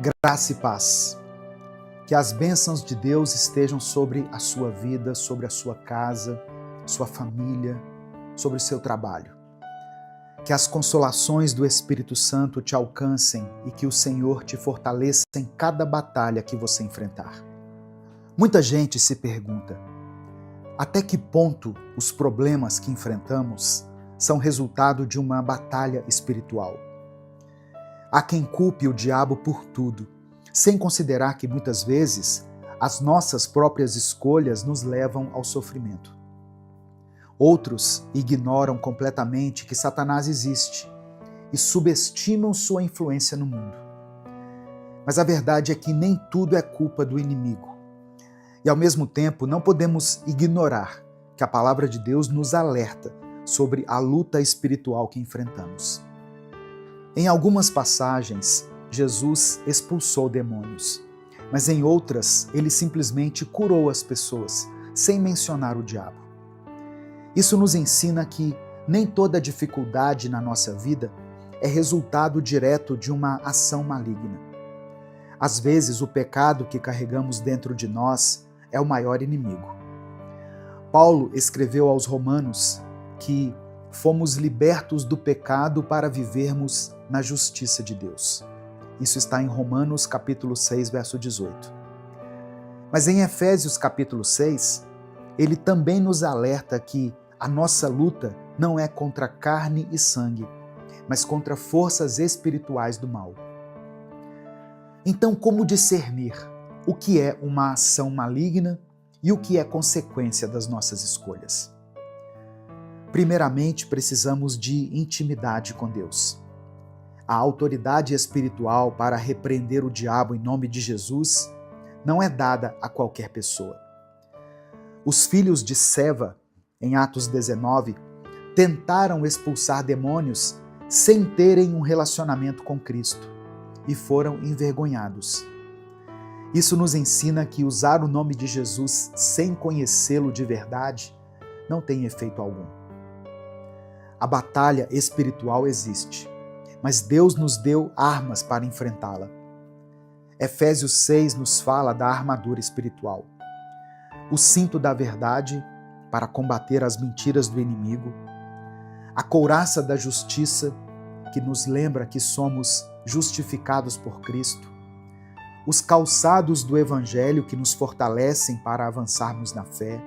Graça e paz. Que as bênçãos de Deus estejam sobre a sua vida, sobre a sua casa, sua família, sobre o seu trabalho. Que as consolações do Espírito Santo te alcancem e que o Senhor te fortaleça em cada batalha que você enfrentar. Muita gente se pergunta: até que ponto os problemas que enfrentamos são resultado de uma batalha espiritual? Há quem culpe o diabo por tudo, sem considerar que muitas vezes as nossas próprias escolhas nos levam ao sofrimento. Outros ignoram completamente que Satanás existe e subestimam sua influência no mundo. Mas a verdade é que nem tudo é culpa do inimigo. E ao mesmo tempo não podemos ignorar que a palavra de Deus nos alerta sobre a luta espiritual que enfrentamos. Em algumas passagens, Jesus expulsou demônios, mas em outras, ele simplesmente curou as pessoas, sem mencionar o diabo. Isso nos ensina que nem toda dificuldade na nossa vida é resultado direto de uma ação maligna. Às vezes, o pecado que carregamos dentro de nós é o maior inimigo. Paulo escreveu aos Romanos que fomos libertos do pecado para vivermos na justiça de Deus. Isso está em Romanos capítulo 6, verso 18. Mas em Efésios capítulo 6, ele também nos alerta que a nossa luta não é contra carne e sangue, mas contra forças espirituais do mal. Então, como discernir o que é uma ação maligna e o que é consequência das nossas escolhas? Primeiramente, precisamos de intimidade com Deus. A autoridade espiritual para repreender o diabo em nome de Jesus não é dada a qualquer pessoa. Os filhos de Seva, em Atos 19, tentaram expulsar demônios sem terem um relacionamento com Cristo e foram envergonhados. Isso nos ensina que usar o nome de Jesus sem conhecê-lo de verdade não tem efeito algum. A batalha espiritual existe, mas Deus nos deu armas para enfrentá-la. Efésios 6 nos fala da armadura espiritual. O cinto da verdade para combater as mentiras do inimigo, a couraça da justiça que nos lembra que somos justificados por Cristo, os calçados do Evangelho que nos fortalecem para avançarmos na fé,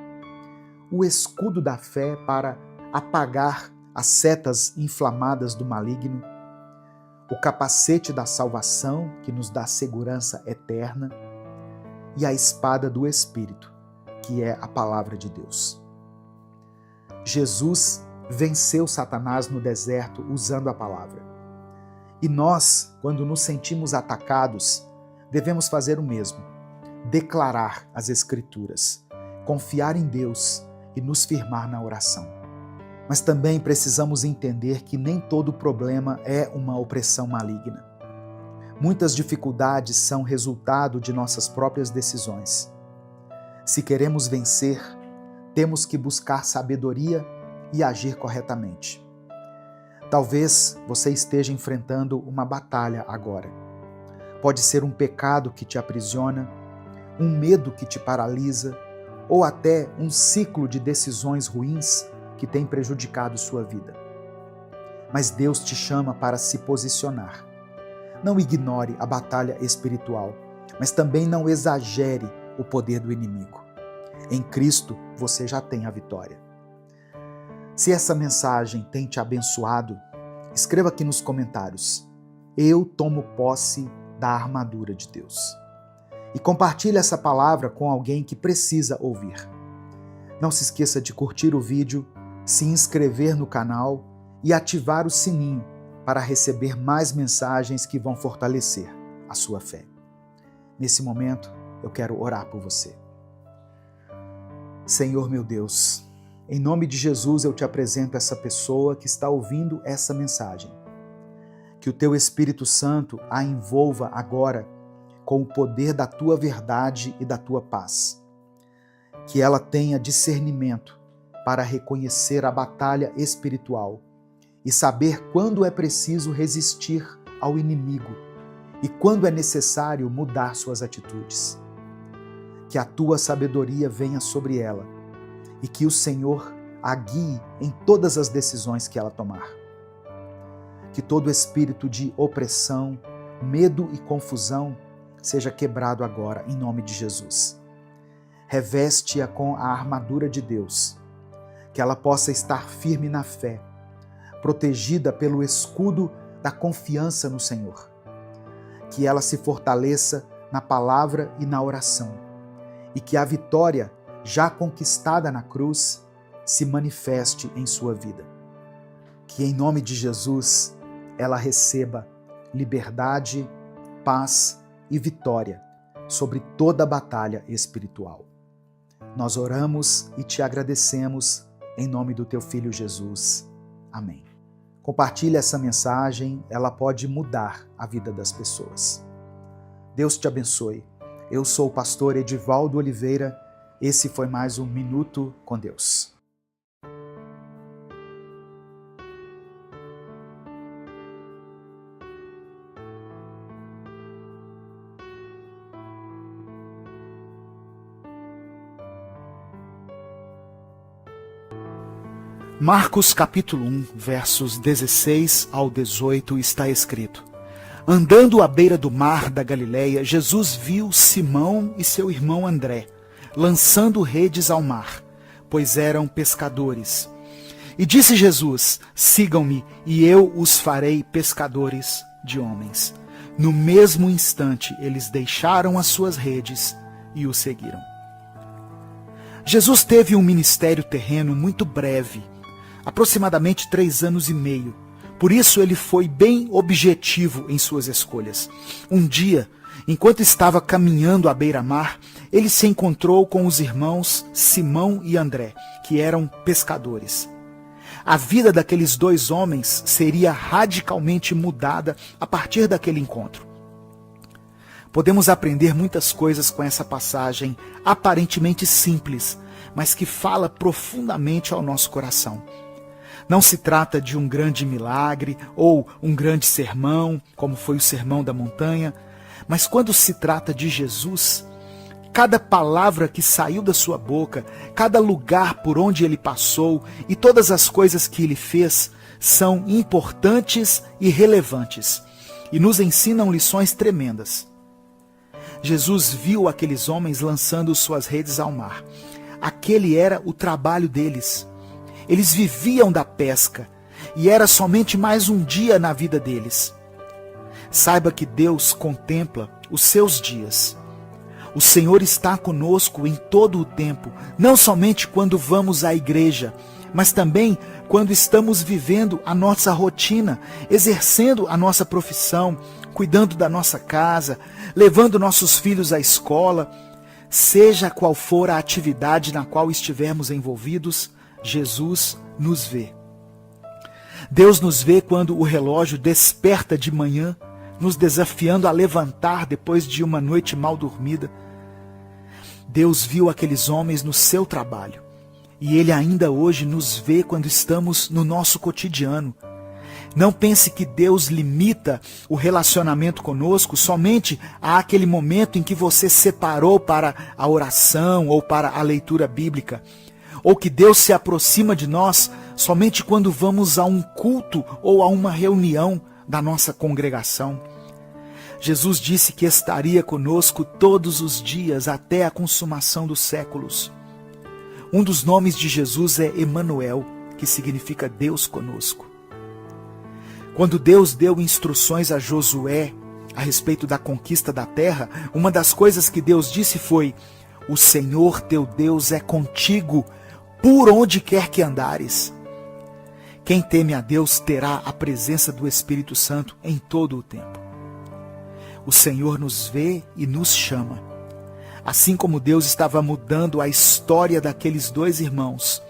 o escudo da fé para apagar as setas inflamadas do maligno, o capacete da salvação que nos dá segurança eterna e a espada do Espírito, que é a palavra de Deus. Jesus venceu Satanás no deserto usando a palavra. E nós, quando nos sentimos atacados, devemos fazer o mesmo, declarar as Escrituras, confiar em Deus e nos firmar na oração. Mas também precisamos entender que nem todo problema é uma opressão maligna. Muitas dificuldades são resultado de nossas próprias decisões. Se queremos vencer, temos que buscar sabedoria e agir corretamente. Talvez você esteja enfrentando uma batalha agora. Pode ser um pecado que te aprisiona, um medo que te paralisa, ou até um ciclo de decisões ruins que tem prejudicado sua vida. Mas Deus te chama para se posicionar. Não ignore a batalha espiritual, mas também não exagere o poder do inimigo. Em Cristo, você já tem a vitória. Se essa mensagem tem te abençoado, escreva aqui nos comentários: eu tomo posse da armadura de Deus. E compartilhe essa palavra com alguém que precisa ouvir. Não se esqueça de curtir o vídeo, se inscrever no canal e ativar o sininho para receber mais mensagens que vão fortalecer a sua fé. Nesse momento, eu quero orar por você. Senhor meu Deus, em nome de Jesus eu te apresento essa pessoa que está ouvindo essa mensagem. Que o teu Espírito Santo a envolva agora com o poder da tua verdade e da tua paz. Que ela tenha discernimento para reconhecer a batalha espiritual e saber quando é preciso resistir ao inimigo e quando é necessário mudar suas atitudes. Que a tua sabedoria venha sobre ela e que o Senhor a guie em todas as decisões que ela tomar. Que todo espírito de opressão, medo e confusão seja quebrado agora, em nome de Jesus. Reveste-a com a armadura de Deus, que ela possa estar firme na fé, protegida pelo escudo da confiança no Senhor. Que ela se fortaleça na palavra e na oração, e que a vitória já conquistada na cruz se manifeste em sua vida. Que em nome de Jesus ela receba liberdade, paz e vitória sobre toda a batalha espiritual. Nós oramos e te agradecemos em nome do teu Filho Jesus. Amém. Compartilhe essa mensagem, ela pode mudar a vida das pessoas. Deus te abençoe. Eu sou o pastor Edivaldo Oliveira. Esse foi mais um Minuto com Deus. Marcos capítulo 1, versos 16 ao 18 está escrito: Andando à beira do mar da Galileia, Jesus viu Simão e seu irmão André, lançando redes ao mar, pois eram pescadores. E disse Jesus: Sigam-me, e eu os farei pescadores de homens. No mesmo instante, eles deixaram as suas redes e o seguiram. Jesus teve um ministério terreno muito breve, aproximadamente 3 anos e meio. Por isso ele foi bem objetivo em suas escolhas. Um dia, enquanto estava caminhando à beira-mar, ele se encontrou com os irmãos Simão e André, que eram pescadores. A vida daqueles 2 homens seria radicalmente mudada a partir daquele encontro. Podemos aprender muitas coisas com essa passagem aparentemente simples, mas que fala profundamente ao nosso coração. Não se trata de um grande milagre ou um grande sermão, como foi o Sermão da Montanha, mas quando se trata de Jesus, cada palavra que saiu da sua boca, cada lugar por onde ele passou e todas as coisas que ele fez são importantes e relevantes e nos ensinam lições tremendas. Jesus viu aqueles homens lançando suas redes ao mar. Aquele era o trabalho deles. Eles viviam da pesca e era somente mais um dia na vida deles. Saiba que Deus contempla os seus dias. O Senhor está conosco em todo o tempo, não somente quando vamos à igreja, mas também quando estamos vivendo a nossa rotina, exercendo a nossa profissão, cuidando da nossa casa, levando nossos filhos à escola. Seja qual for a atividade na qual estivermos envolvidos, Jesus nos vê. Deus nos vê quando o relógio desperta de manhã, nos desafiando a levantar depois de uma noite mal dormida. Deus viu aqueles homens no seu trabalho. E Ele ainda hoje nos vê quando estamos no nosso cotidiano. Não pense que Deus limita o relacionamento conosco somente àquele momento em que você separou para a oração ou para a leitura bíblica. Ou que Deus se aproxima de nós somente quando vamos a um culto ou a uma reunião da nossa congregação. Jesus disse que estaria conosco todos os dias até a consumação dos séculos. Um dos nomes de Jesus é Emanuel, que significa Deus conosco. Quando Deus deu instruções a Josué a respeito da conquista da terra, uma das coisas que Deus disse foi: O Senhor teu Deus é contigo por onde quer que andares. Quem teme a Deus terá a presença do Espírito Santo em todo o tempo. O Senhor nos vê e nos chama. Assim como Deus estava mudando a história daqueles 2 irmãos,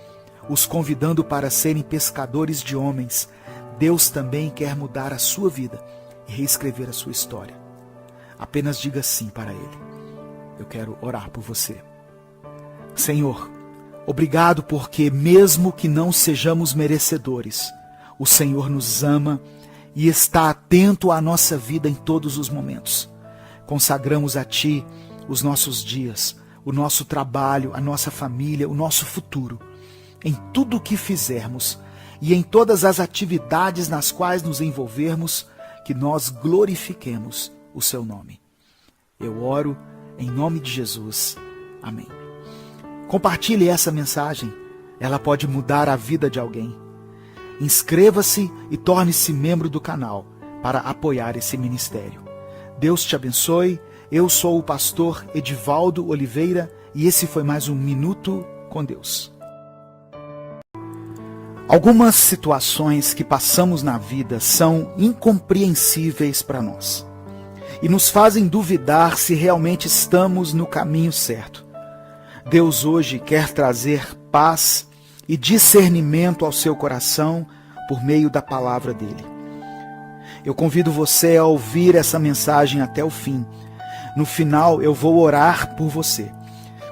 os convidando para serem pescadores de homens, Deus também quer mudar a sua vida e reescrever a sua história. Apenas diga sim para Ele. Eu quero orar por você. Senhor, obrigado porque mesmo que não sejamos merecedores, o Senhor nos ama e está atento à nossa vida em todos os momentos. Consagramos a Ti os nossos dias, o nosso trabalho, a nossa família, o nosso futuro. Em tudo o que fizermos e em todas as atividades nas quais nos envolvermos, que nós glorifiquemos o Seu nome. Eu oro em nome de Jesus. Amém. Compartilhe essa mensagem. Ela pode mudar a vida de alguém. Inscreva-se e torne-se membro do canal para apoiar esse ministério. Deus te abençoe. Eu sou o pastor Edivaldo Oliveira e esse foi mais um Minuto com Deus. Algumas situações que passamos na vida são incompreensíveis para nós e nos fazem duvidar se realmente estamos no caminho certo. Deus hoje quer trazer paz e discernimento ao seu coração por meio da palavra dele. Eu convido você a ouvir essa mensagem até o fim. No final, eu vou orar por você.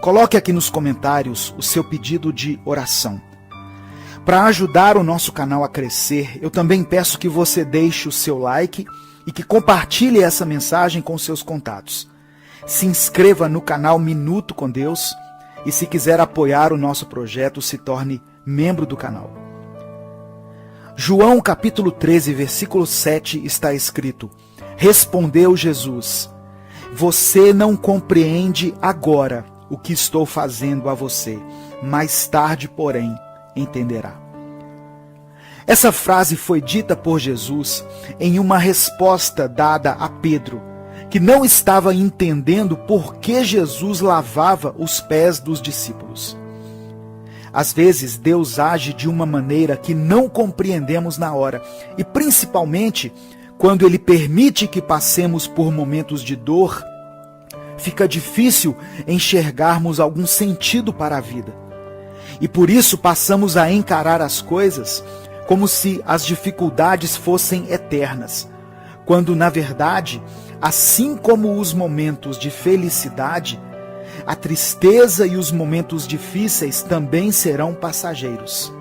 Coloque aqui nos comentários o seu pedido de oração. Para ajudar o nosso canal a crescer, eu também peço que você deixe o seu like e que compartilhe essa mensagem com seus contatos. Se inscreva no canal Minuto com Deus e se quiser apoiar o nosso projeto, se torne membro do canal. João capítulo 13, versículo 7 está escrito: Respondeu Jesus: Você não compreende agora o que estou fazendo a você, mais tarde, porém, entenderá. Essa frase foi dita por Jesus em uma resposta dada a Pedro, que não estava entendendo por que Jesus lavava os pés dos discípulos. Às vezes, Deus age de uma maneira que não compreendemos na hora, e principalmente quando Ele permite que passemos por momentos de dor, fica difícil enxergarmos algum sentido para a vida. E por isso passamos a encarar as coisas como se as dificuldades fossem eternas, quando, na verdade, assim como os momentos de felicidade, a tristeza e os momentos difíceis também serão passageiros.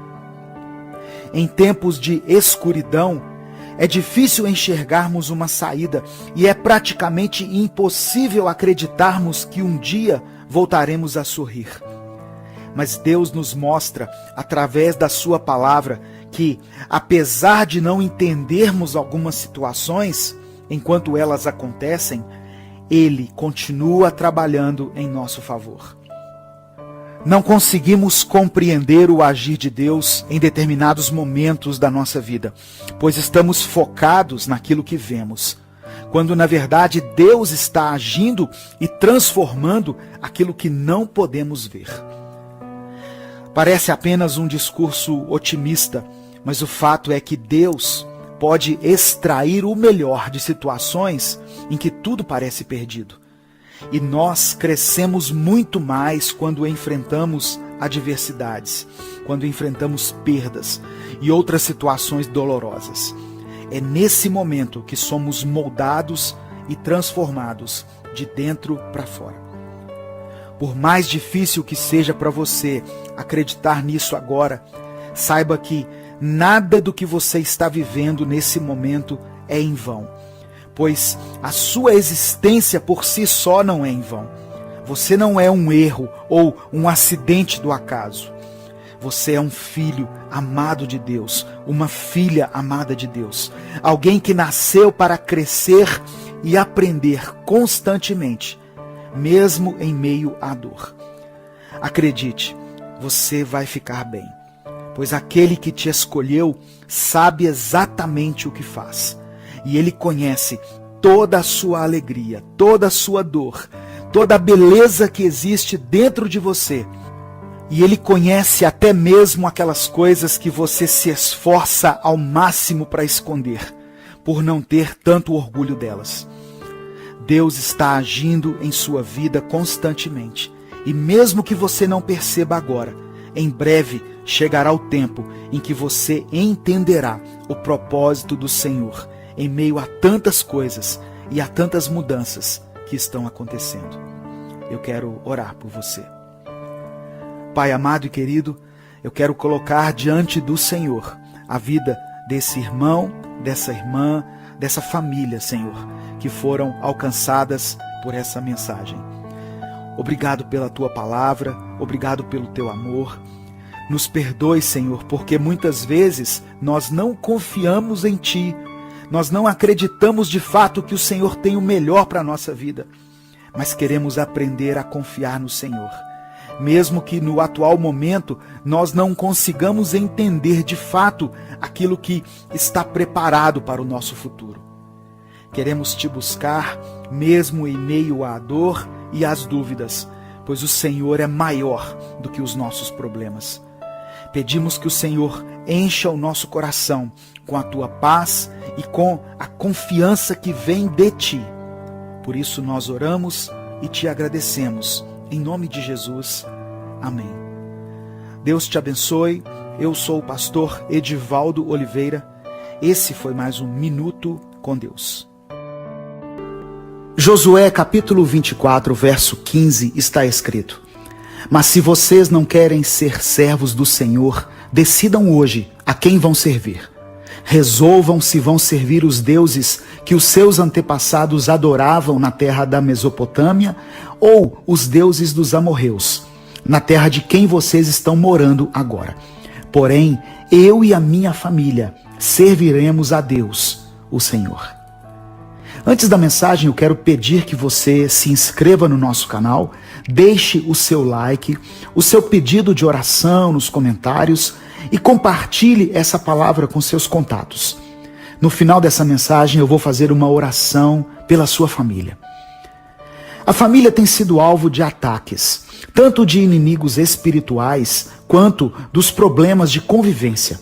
Em tempos de escuridão, é difícil enxergarmos uma saída e é praticamente impossível acreditarmos que um dia voltaremos a sorrir. Mas Deus nos mostra, através da sua palavra, que, apesar de não entendermos algumas situações, enquanto elas acontecem, Ele continua trabalhando em nosso favor. Não conseguimos compreender o agir de Deus em determinados momentos da nossa vida, pois estamos focados naquilo que vemos, quando na verdade Deus está agindo e transformando aquilo que não podemos ver. Parece apenas um discurso otimista, mas o fato é que Deus pode extrair o melhor de situações em que tudo parece perdido. E nós crescemos muito mais quando enfrentamos adversidades, quando enfrentamos perdas e outras situações dolorosas. É nesse momento que somos moldados e transformados de dentro para fora. Por mais difícil que seja para você acreditar nisso agora, saiba que nada do que você está vivendo nesse momento é em vão, pois a sua existência por si só não é em vão. Você não é um erro ou um acidente do acaso. Você é um filho amado de Deus, uma filha amada de Deus, alguém que nasceu para crescer e aprender constantemente, mesmo em meio à dor. Acredite, você vai ficar bem, pois aquele que te escolheu sabe exatamente o que faz. E Ele conhece toda a sua alegria, toda a sua dor, toda a beleza que existe dentro de você. E Ele conhece até mesmo aquelas coisas que você se esforça ao máximo para esconder, por não ter tanto orgulho delas. Deus está agindo em sua vida constantemente. E mesmo que você não perceba agora, em breve chegará o tempo em que você entenderá o propósito do Senhor em meio a tantas coisas e a tantas mudanças que estão acontecendo. Eu quero orar por você. Pai amado e querido, eu quero colocar diante do Senhor a vida desse irmão dessa irmã, dessa família, Senhor, que foram alcançadas por essa mensagem. Obrigado pela Tua palavra, obrigado pelo Teu amor. Nos perdoe, Senhor, porque muitas vezes nós não confiamos em Ti, nós não acreditamos de fato que o Senhor tem o melhor para a nossa vida, mas queremos aprender a confiar no Senhor. Mesmo que no atual momento nós não consigamos entender de fato aquilo que está preparado para o nosso futuro. Queremos Te buscar, mesmo em meio à dor e às dúvidas, pois o Senhor é maior do que os nossos problemas. Pedimos que o Senhor encha o nosso coração com a Tua paz e com a confiança que vem de Ti. Por isso nós oramos e Te agradecemos. Em nome de Jesus, amém. Deus te abençoe. Eu sou o pastor Edivaldo Oliveira. Esse foi mais um Minuto com Deus. Josué capítulo 24, verso 15 está escrito: Mas se vocês não querem ser servos do Senhor, decidam hoje a quem vão servir. Resolvam se vão servir os deuses que os seus antepassados adoravam na terra da Mesopotâmia ou os deuses dos amorreus, na terra de quem vocês estão morando agora. Porém, eu e a minha família serviremos a Deus, o Senhor. Antes da mensagem, eu quero pedir que você se inscreva no nosso canal, deixe o seu like, o seu pedido de oração nos comentários e compartilhe essa palavra com seus contatos. No final dessa mensagem, eu vou fazer uma oração pela sua família. A família tem sido alvo de ataques, tanto de inimigos espirituais quanto dos problemas de convivência.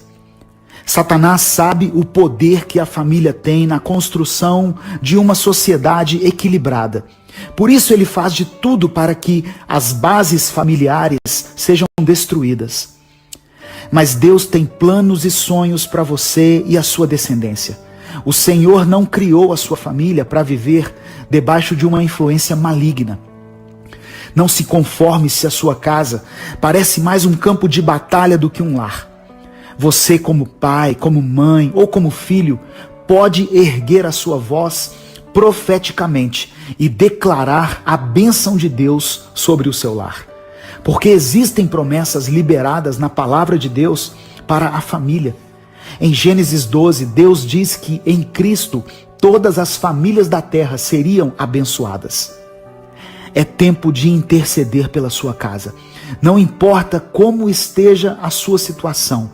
Satanás sabe o poder que a família tem na construção de uma sociedade equilibrada. Por isso ele faz de tudo para que as bases familiares sejam destruídas. Mas Deus tem planos e sonhos para você e a sua descendência. O Senhor não criou a sua família para viver debaixo de uma influência maligna. Não se conforme se a sua casa parece mais um campo de batalha do que um lar. Você, como pai, como mãe ou como filho, pode erguer a sua voz profeticamente e declarar a bênção de Deus sobre o seu lar. Porque existem promessas liberadas na palavra de Deus para a família. Em Gênesis 12, Deus diz que em Cristo todas as famílias da terra seriam abençoadas. É tempo de interceder pela sua casa. Não importa como esteja a sua situação,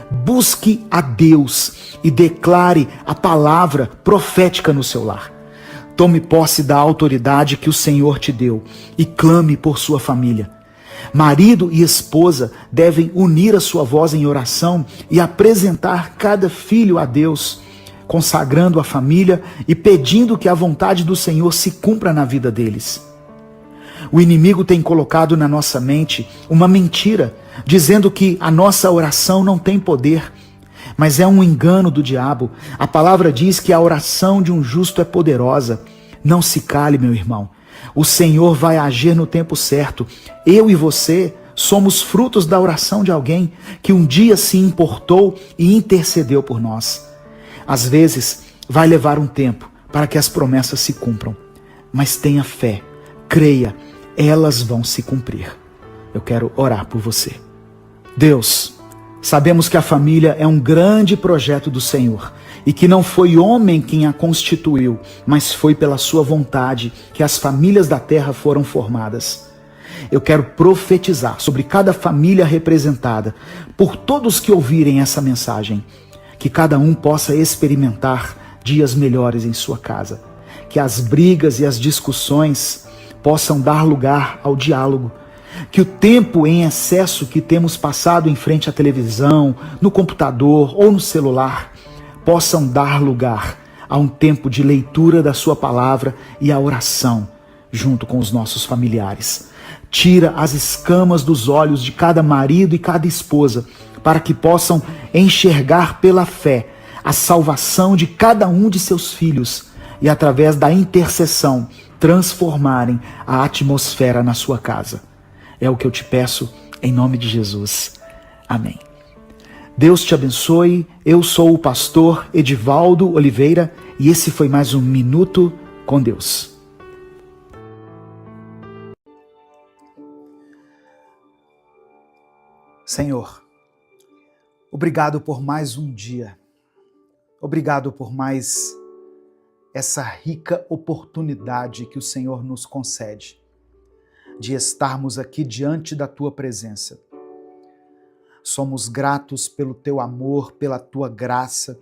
busque a Deus e declare a palavra profética no seu lar. Tome posse da autoridade que o Senhor te deu e clame por sua família. Marido e esposa devem unir a sua voz em oração e apresentar cada filho a Deus, consagrando a família e pedindo que a vontade do Senhor se cumpra na vida deles. O inimigo tem colocado na nossa mente uma mentira, dizendo que a nossa oração não tem poder, mas é um engano do diabo. A palavra diz que a oração de um justo é poderosa. Não se cale, meu irmão. O Senhor vai agir no tempo certo. Eu e você somos frutos da oração de alguém que um dia se importou e intercedeu por nós. Às vezes, vai levar um tempo para que as promessas se cumpram. Mas tenha fé, creia, elas vão se cumprir. Eu quero orar por você. Deus, sabemos que a família é um grande projeto do Senhor e que não foi homem quem a constituiu, mas foi pela sua vontade que as famílias da terra foram formadas. Eu quero profetizar sobre cada família representada, por todos que ouvirem essa mensagem, que cada um possa experimentar dias melhores em sua casa, que as brigas e as discussões possam dar lugar ao diálogo, que o tempo em excesso que temos passado em frente à televisão, no computador ou no celular, possam dar lugar a um tempo de leitura da sua palavra e a oração junto com os nossos familiares. Tira as escamas dos olhos de cada marido e cada esposa, para que possam enxergar pela fé a salvação de cada um de seus filhos e, através da intercessão, transformarem a atmosfera na sua casa. É o que eu te peço em nome de Jesus. Amém. Deus te abençoe. Eu sou o pastor Edivaldo Oliveira e esse foi mais um Minuto com Deus. Senhor, obrigado por mais um dia. Obrigado por mais essa rica oportunidade que o Senhor nos concede de estarmos aqui diante da Tua presença. Somos gratos pelo Teu amor, pela Tua graça,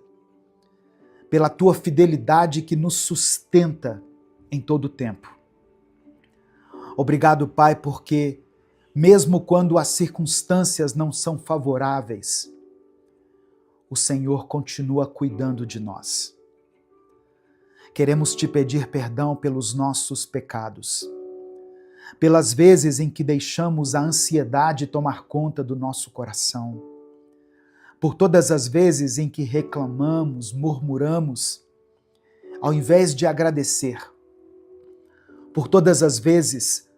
pela Tua fidelidade que nos sustenta em todo o tempo. Obrigado, Pai, porque mesmo quando as circunstâncias não são favoráveis, o Senhor continua cuidando de nós. Queremos te pedir perdão pelos nossos pecados, pelas vezes em que deixamos a ansiedade tomar conta do nosso coração, por todas as vezes em que reclamamos, murmuramos, ao invés de agradecer, por todas as vezes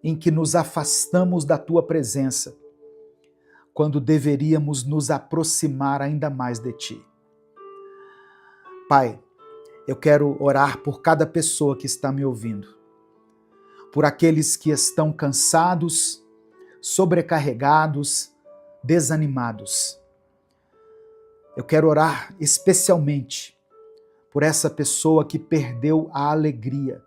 em que nos afastamos da Tua presença, quando deveríamos nos aproximar ainda mais de Ti. Pai, eu quero orar por cada pessoa que está me ouvindo, por aqueles que estão cansados, sobrecarregados, desanimados. Eu quero orar especialmente por essa pessoa que perdeu a alegria,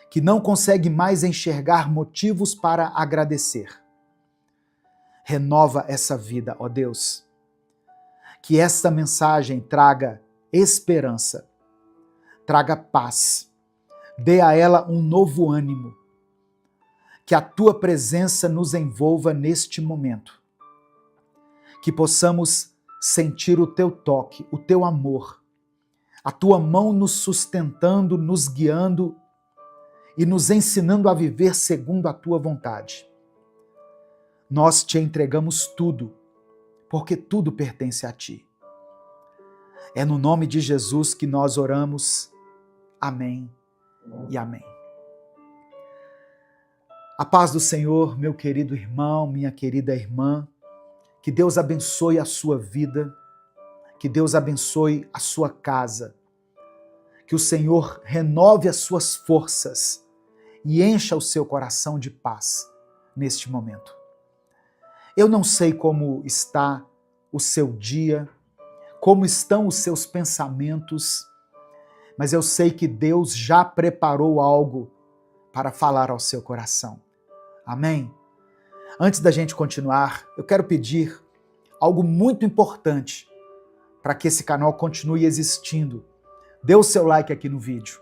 que não consegue mais enxergar motivos para agradecer. Renova essa vida, ó Deus. Que esta mensagem traga esperança, traga paz, dê a ela um novo ânimo. Que a Tua presença nos envolva neste momento. Que possamos sentir o Teu toque, o Teu amor, a Tua mão nos sustentando, nos guiando e nos ensinando a viver segundo a Tua vontade. Nós te entregamos tudo, porque tudo pertence a Ti. É no nome de Jesus que nós oramos. Amém e amém. A paz do Senhor, meu querido irmão, minha querida irmã, que Deus abençoe a sua vida, que Deus abençoe a sua casa, que o Senhor renove as suas forças e encha o seu coração de paz neste momento. Eu não sei como está o seu dia, como estão os seus pensamentos, mas eu sei que Deus já preparou algo para falar ao seu coração. Amém? Antes da gente continuar, eu quero pedir algo muito importante para que esse canal continue existindo. Dê o seu like aqui no vídeo.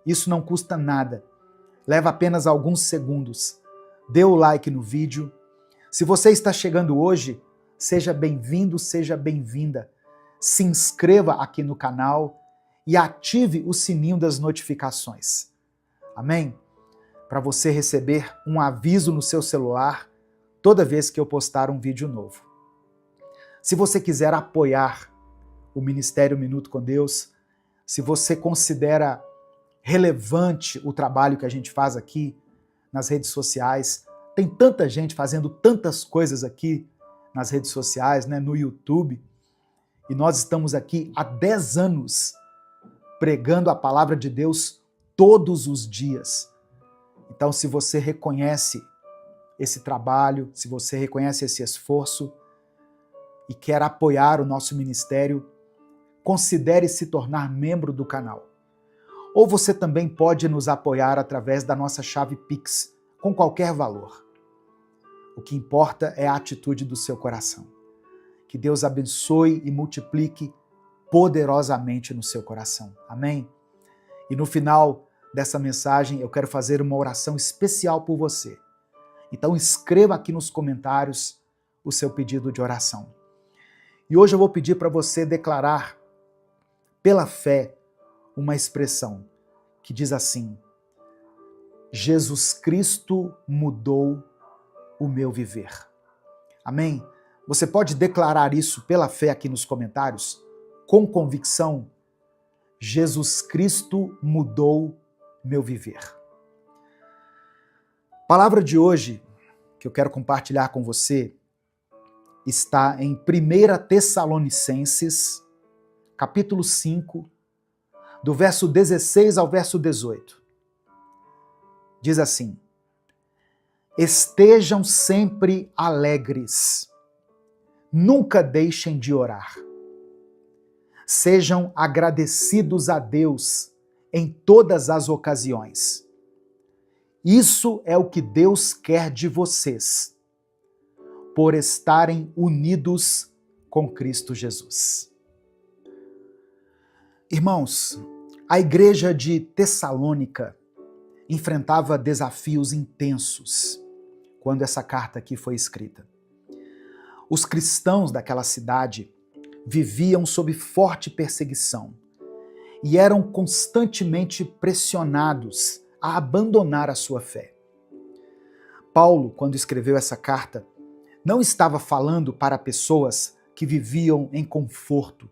Isso não custa nada. Leva apenas alguns segundos. Dê o like no vídeo. Se você está chegando hoje, seja bem-vindo, seja bem-vinda. Se inscreva aqui no canal e ative o sininho das notificações. Amém? Para você receber um aviso no seu celular toda vez que eu postar um vídeo novo. Se você quiser apoiar o Ministério Minuto com Deus, se você considera relevante o trabalho que a gente faz aqui nas redes sociais, tem tanta gente fazendo tantas coisas aqui nas redes sociais, né, no YouTube, e nós estamos aqui há 10 anos pregando a palavra de Deus todos os dias. Então, se você reconhece esse trabalho, se você reconhece esse esforço e quer apoiar o nosso ministério, considere se tornar membro do canal. Ou você também pode nos apoiar através da nossa chave Pix, com qualquer valor. O que importa é a atitude do seu coração. Que Deus abençoe e multiplique poderosamente no seu coração. Amém? E no final dessa mensagem, eu quero fazer uma oração especial por você. Então escreva aqui nos comentários o seu pedido de oração. E hoje eu vou pedir para você declarar pela fé uma expressão que diz assim: Jesus Cristo mudou o meu viver. Amém? Você pode declarar isso pela fé aqui nos comentários, com convicção. Jesus Cristo mudou meu viver. A palavra de hoje que eu quero compartilhar com você está em 1 Tessalonicenses, capítulo 5, do verso 16 ao verso 18. Diz assim: estejam sempre alegres, nunca deixem de orar. Sejam agradecidos a Deus em todas as ocasiões. Isso é o que Deus quer de vocês, por estarem unidos com Cristo Jesus. Irmãos, a igreja de Tessalônica enfrentava desafios intensos quando essa carta aqui foi escrita. Os cristãos daquela cidade viviam sob forte perseguição e eram constantemente pressionados a abandonar a sua fé. Paulo, quando escreveu essa carta, não estava falando para pessoas que viviam em conforto,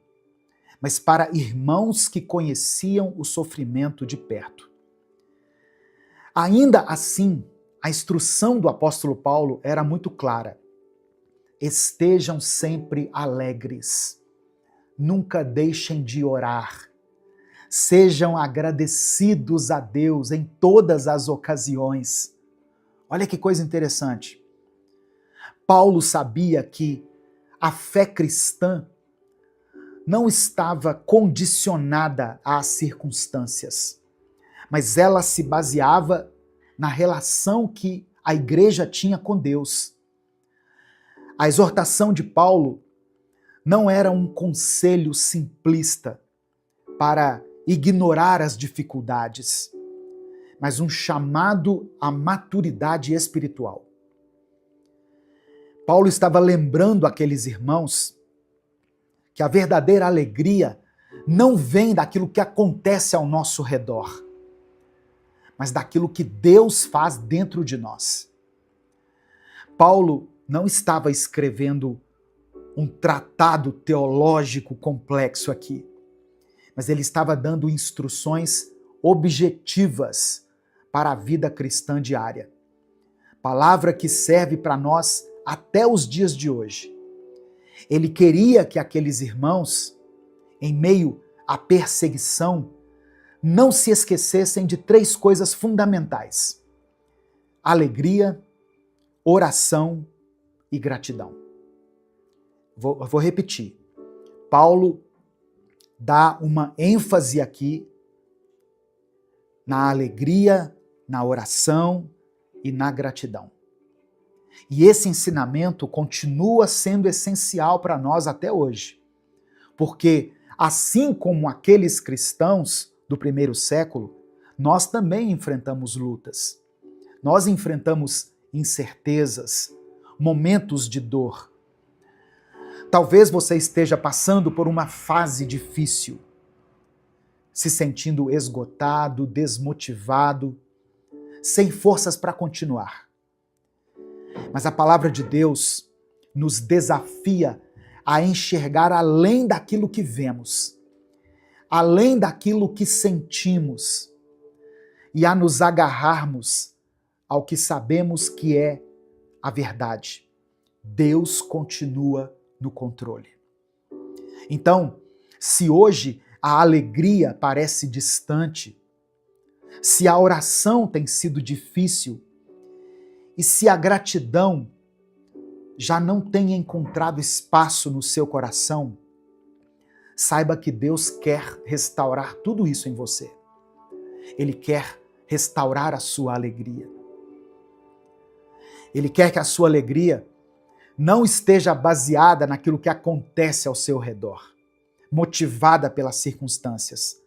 mas para irmãos que conheciam o sofrimento de perto. Ainda assim, a instrução do apóstolo Paulo era muito clara: estejam sempre alegres, nunca deixem de orar, sejam agradecidos a Deus em todas as ocasiões. Olha que coisa interessante. Paulo sabia que a fé cristã não estava condicionada às circunstâncias, mas ela se baseava na relação que a igreja tinha com Deus. A exortação de Paulo não era um conselho simplista para ignorar as dificuldades, mas um chamado à maturidade espiritual. Paulo estava lembrando aqueles irmãos que a verdadeira alegria não vem daquilo que acontece ao nosso redor, mas daquilo que Deus faz dentro de nós. Paulo não estava escrevendo um tratado teológico complexo aqui, mas ele estava dando instruções objetivas para a vida cristã diária. Palavra que serve para nós até os dias de hoje. Ele queria que aqueles irmãos, em meio à perseguição, não se esquecessem de 3 coisas fundamentais: alegria, oração e gratidão. Vou repetir. Paulo dá uma ênfase aqui na alegria, na oração e na gratidão. E esse ensinamento continua sendo essencial para nós até hoje. Porque, assim como aqueles cristãos do primeiro século, nós também enfrentamos lutas. Nós enfrentamos incertezas, momentos de dor. Talvez você esteja passando por uma fase difícil, se sentindo esgotado, desmotivado, sem forças para continuar. Mas a palavra de Deus nos desafia a enxergar além daquilo que vemos, além daquilo que sentimos, e a nos agarrarmos ao que sabemos que é a verdade. Deus continua no controle. Então, se hoje a alegria parece distante, se a oração tem sido difícil, e se a gratidão já não tem encontrado espaço no seu coração, saiba que Deus quer restaurar tudo isso em você. Ele quer restaurar a sua alegria. Ele quer que a sua alegria não esteja baseada naquilo que acontece ao seu redor, motivada pelas circunstâncias,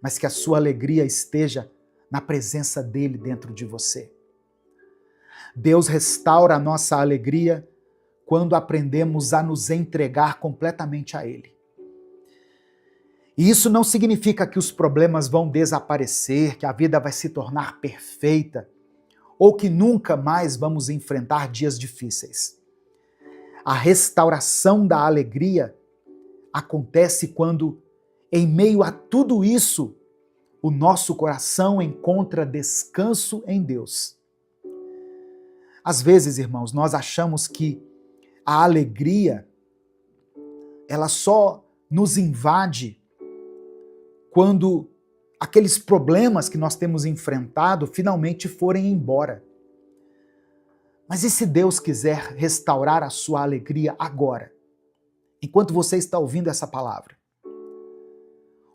mas que a sua alegria esteja na presença dele dentro de você. Deus restaura a nossa alegria quando aprendemos a nos entregar completamente a Ele. E isso não significa que os problemas vão desaparecer, que a vida vai se tornar perfeita, ou que nunca mais vamos enfrentar dias difíceis. A restauração da alegria acontece quando, em meio a tudo isso, o nosso coração encontra descanso em Deus. Às vezes, irmãos, nós achamos que a alegria, ela só nos invade quando aqueles problemas que nós temos enfrentado finalmente forem embora. Mas e se Deus quiser restaurar a sua alegria agora, enquanto você está ouvindo essa palavra?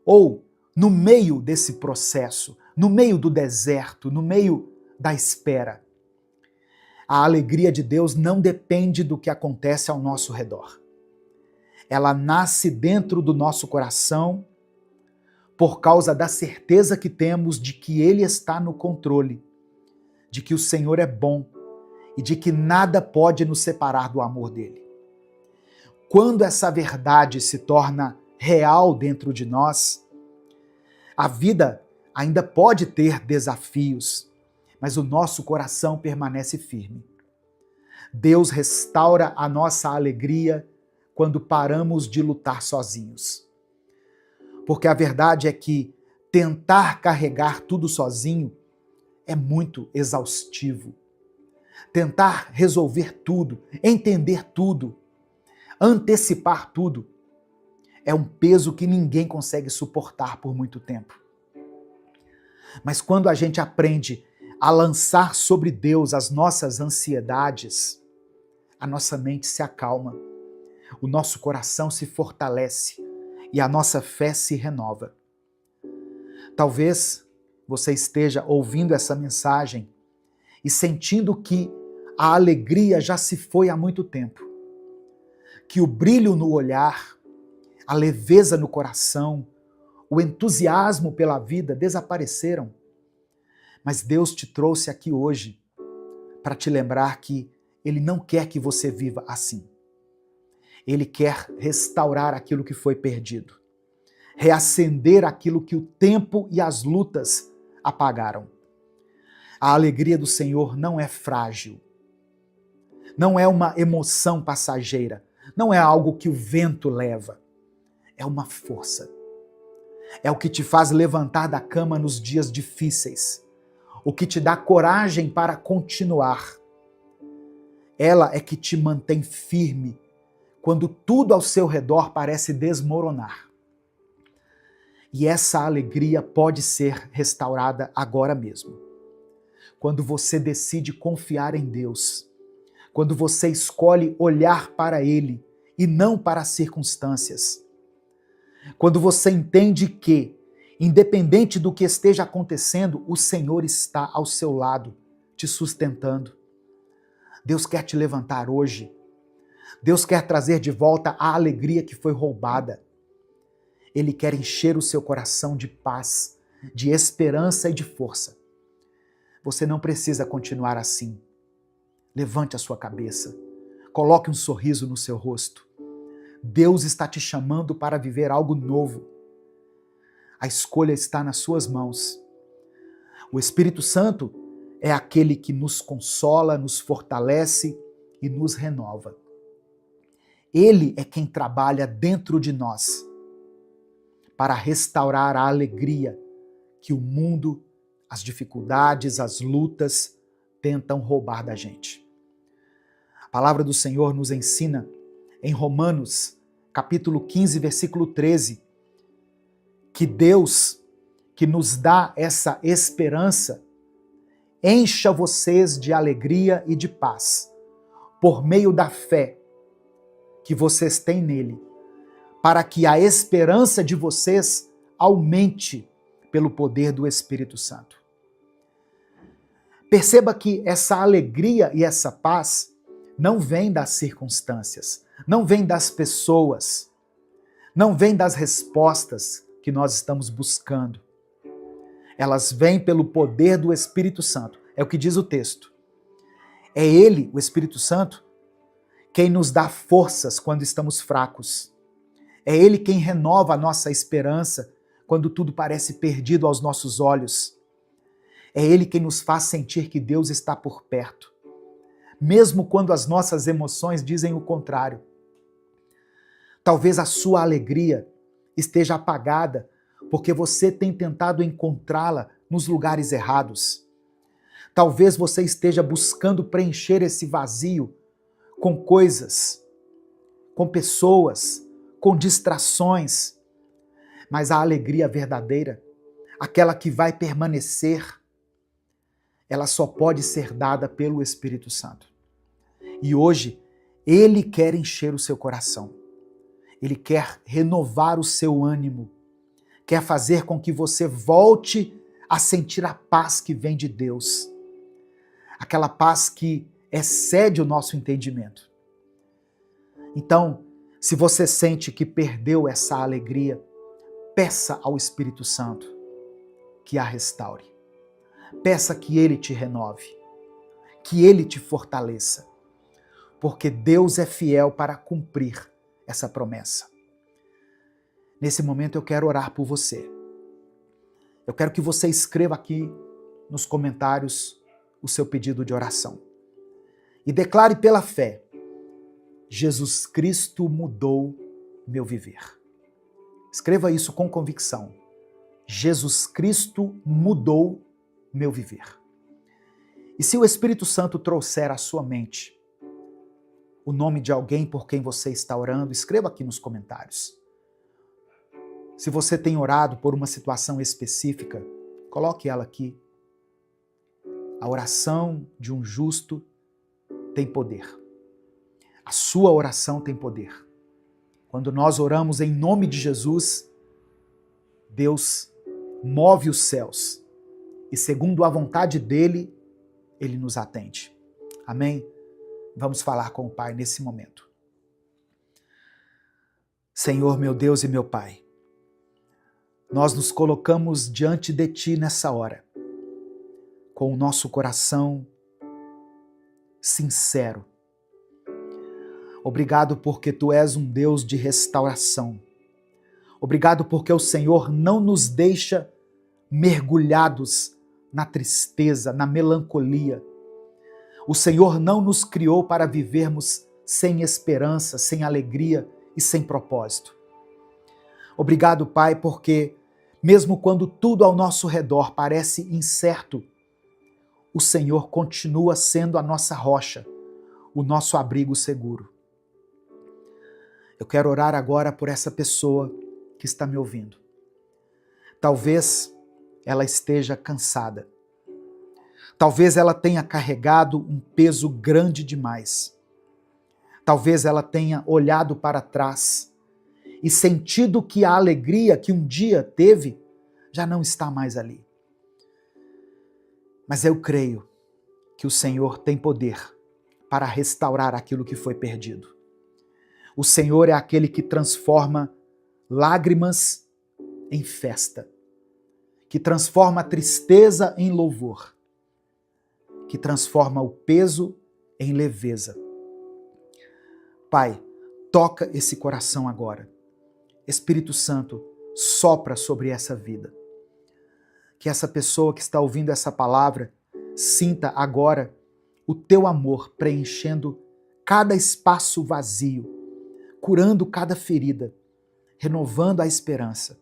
Ou no meio desse processo, no meio do deserto, no meio da espera? A alegria de Deus não depende do que acontece ao nosso redor. Ela nasce dentro do nosso coração por causa da certeza que temos de que Ele está no controle, de que o Senhor é bom e de que nada pode nos separar do amor dele. Quando essa verdade se torna real dentro de nós, a vida ainda pode ter desafios, mas o nosso coração permanece firme. Deus restaura a nossa alegria quando paramos de lutar sozinhos. Porque a verdade é que tentar carregar tudo sozinho é muito exaustivo. Tentar resolver tudo, entender tudo, antecipar tudo, é um peso que ninguém consegue suportar por muito tempo. Mas quando a gente aprende a lançar sobre Deus as nossas ansiedades, a nossa mente se acalma, o nosso coração se fortalece e a nossa fé se renova. Talvez você esteja ouvindo essa mensagem e sentindo que a alegria já se foi há muito tempo, que o brilho no olhar, a leveza no coração, o entusiasmo pela vida desapareceram. Mas Deus te trouxe aqui hoje para te lembrar que Ele não quer que você viva assim. Ele quer restaurar aquilo que foi perdido, reacender aquilo que o tempo e as lutas apagaram. A alegria do Senhor não é frágil, não é uma emoção passageira, não é algo que o vento leva, é uma força. É o que te faz levantar da cama nos dias difíceis, o que te dá coragem para continuar. Ela é que te mantém firme quando tudo ao seu redor parece desmoronar. E essa alegria pode ser restaurada agora mesmo. Quando você decide confiar em Deus, quando você escolhe olhar para Ele e não para as circunstâncias, quando você entende que, independente do que esteja acontecendo, o Senhor está ao seu lado, te sustentando. Deus quer te levantar hoje. Deus quer trazer de volta a alegria que foi roubada. Ele quer encher o seu coração de paz, de esperança e de força. Você não precisa continuar assim. Levante a sua cabeça. Coloque um sorriso no seu rosto. Deus está te chamando para viver algo novo. A escolha está nas suas mãos. O Espírito Santo é aquele que nos consola, nos fortalece e nos renova. Ele é quem trabalha dentro de nós para restaurar a alegria que o mundo, as dificuldades, as lutas tentam roubar da gente. A palavra do Senhor nos ensina em Romanos, capítulo 15, versículo 13, que Deus, que nos dá essa esperança, encha vocês de alegria e de paz, por meio da fé que vocês têm nele, para que a esperança de vocês aumente pelo poder do Espírito Santo. Perceba que essa alegria e essa paz não vem das circunstâncias, não vem das pessoas, não vem das respostas que nós estamos buscando. Elas vêm pelo poder do Espírito Santo. É o que diz o texto. É Ele, o Espírito Santo, quem nos dá forças quando estamos fracos. É Ele quem renova a nossa esperança quando tudo parece perdido aos nossos olhos. É Ele quem nos faz sentir que Deus está por perto, mesmo quando as nossas emoções dizem o contrário. Talvez a sua alegria esteja apagada porque você tem tentado encontrá-la nos lugares errados. Talvez você esteja buscando preencher esse vazio com coisas, com pessoas, com distrações, mas a alegria verdadeira, aquela que vai permanecer, ela só pode ser dada pelo Espírito Santo. E hoje, Ele quer encher o seu coração. Ele quer renovar o seu ânimo. Quer fazer com que você volte a sentir a paz que vem de Deus. Aquela paz que excede o nosso entendimento. Então, se você sente que perdeu essa alegria, peça ao Espírito Santo que a restaure. Peça que Ele te renove, que Ele te fortaleça, porque Deus é fiel para cumprir essa promessa. Nesse momento eu quero orar por você. Eu quero que você escreva aqui nos comentários o seu pedido de oração. E declare pela fé: Jesus Cristo mudou meu viver. Escreva isso com convicção. Jesus Cristo mudou meu viver. E se o Espírito Santo trouxer à sua mente o nome de alguém por quem você está orando, escreva aqui nos comentários. Se você tem orado por uma situação específica, coloque ela aqui. A oração de um justo tem poder. A sua oração tem poder. Quando nós oramos em nome de Jesus, Deus move os céus e, segundo a vontade dele, ele nos atende. Amém? Vamos falar com o Pai nesse momento. Senhor, meu Deus e meu Pai, nós nos colocamos diante de Ti nessa hora, com o nosso coração sincero. Obrigado porque Tu és um Deus de restauração. Obrigado porque o Senhor não nos deixa mergulhados na tristeza, na melancolia. O Senhor não nos criou para vivermos sem esperança, sem alegria e sem propósito. Obrigado, Pai, porque mesmo quando tudo ao nosso redor parece incerto, o Senhor continua sendo a nossa rocha, o nosso abrigo seguro. Eu quero orar agora por essa pessoa que está me ouvindo. Talvez ela esteja cansada. Talvez ela tenha carregado um peso grande demais. Talvez ela tenha olhado para trás e sentido que a alegria que um dia teve já não está mais ali. Mas eu creio que o Senhor tem poder para restaurar aquilo que foi perdido. O Senhor é aquele que transforma lágrimas em festa, que transforma a tristeza em louvor, que transforma o peso em leveza. Pai, toca esse coração agora. Espírito Santo, sopra sobre essa vida. Que essa pessoa que está ouvindo essa palavra sinta agora o Teu amor preenchendo cada espaço vazio, curando cada ferida, renovando a esperança.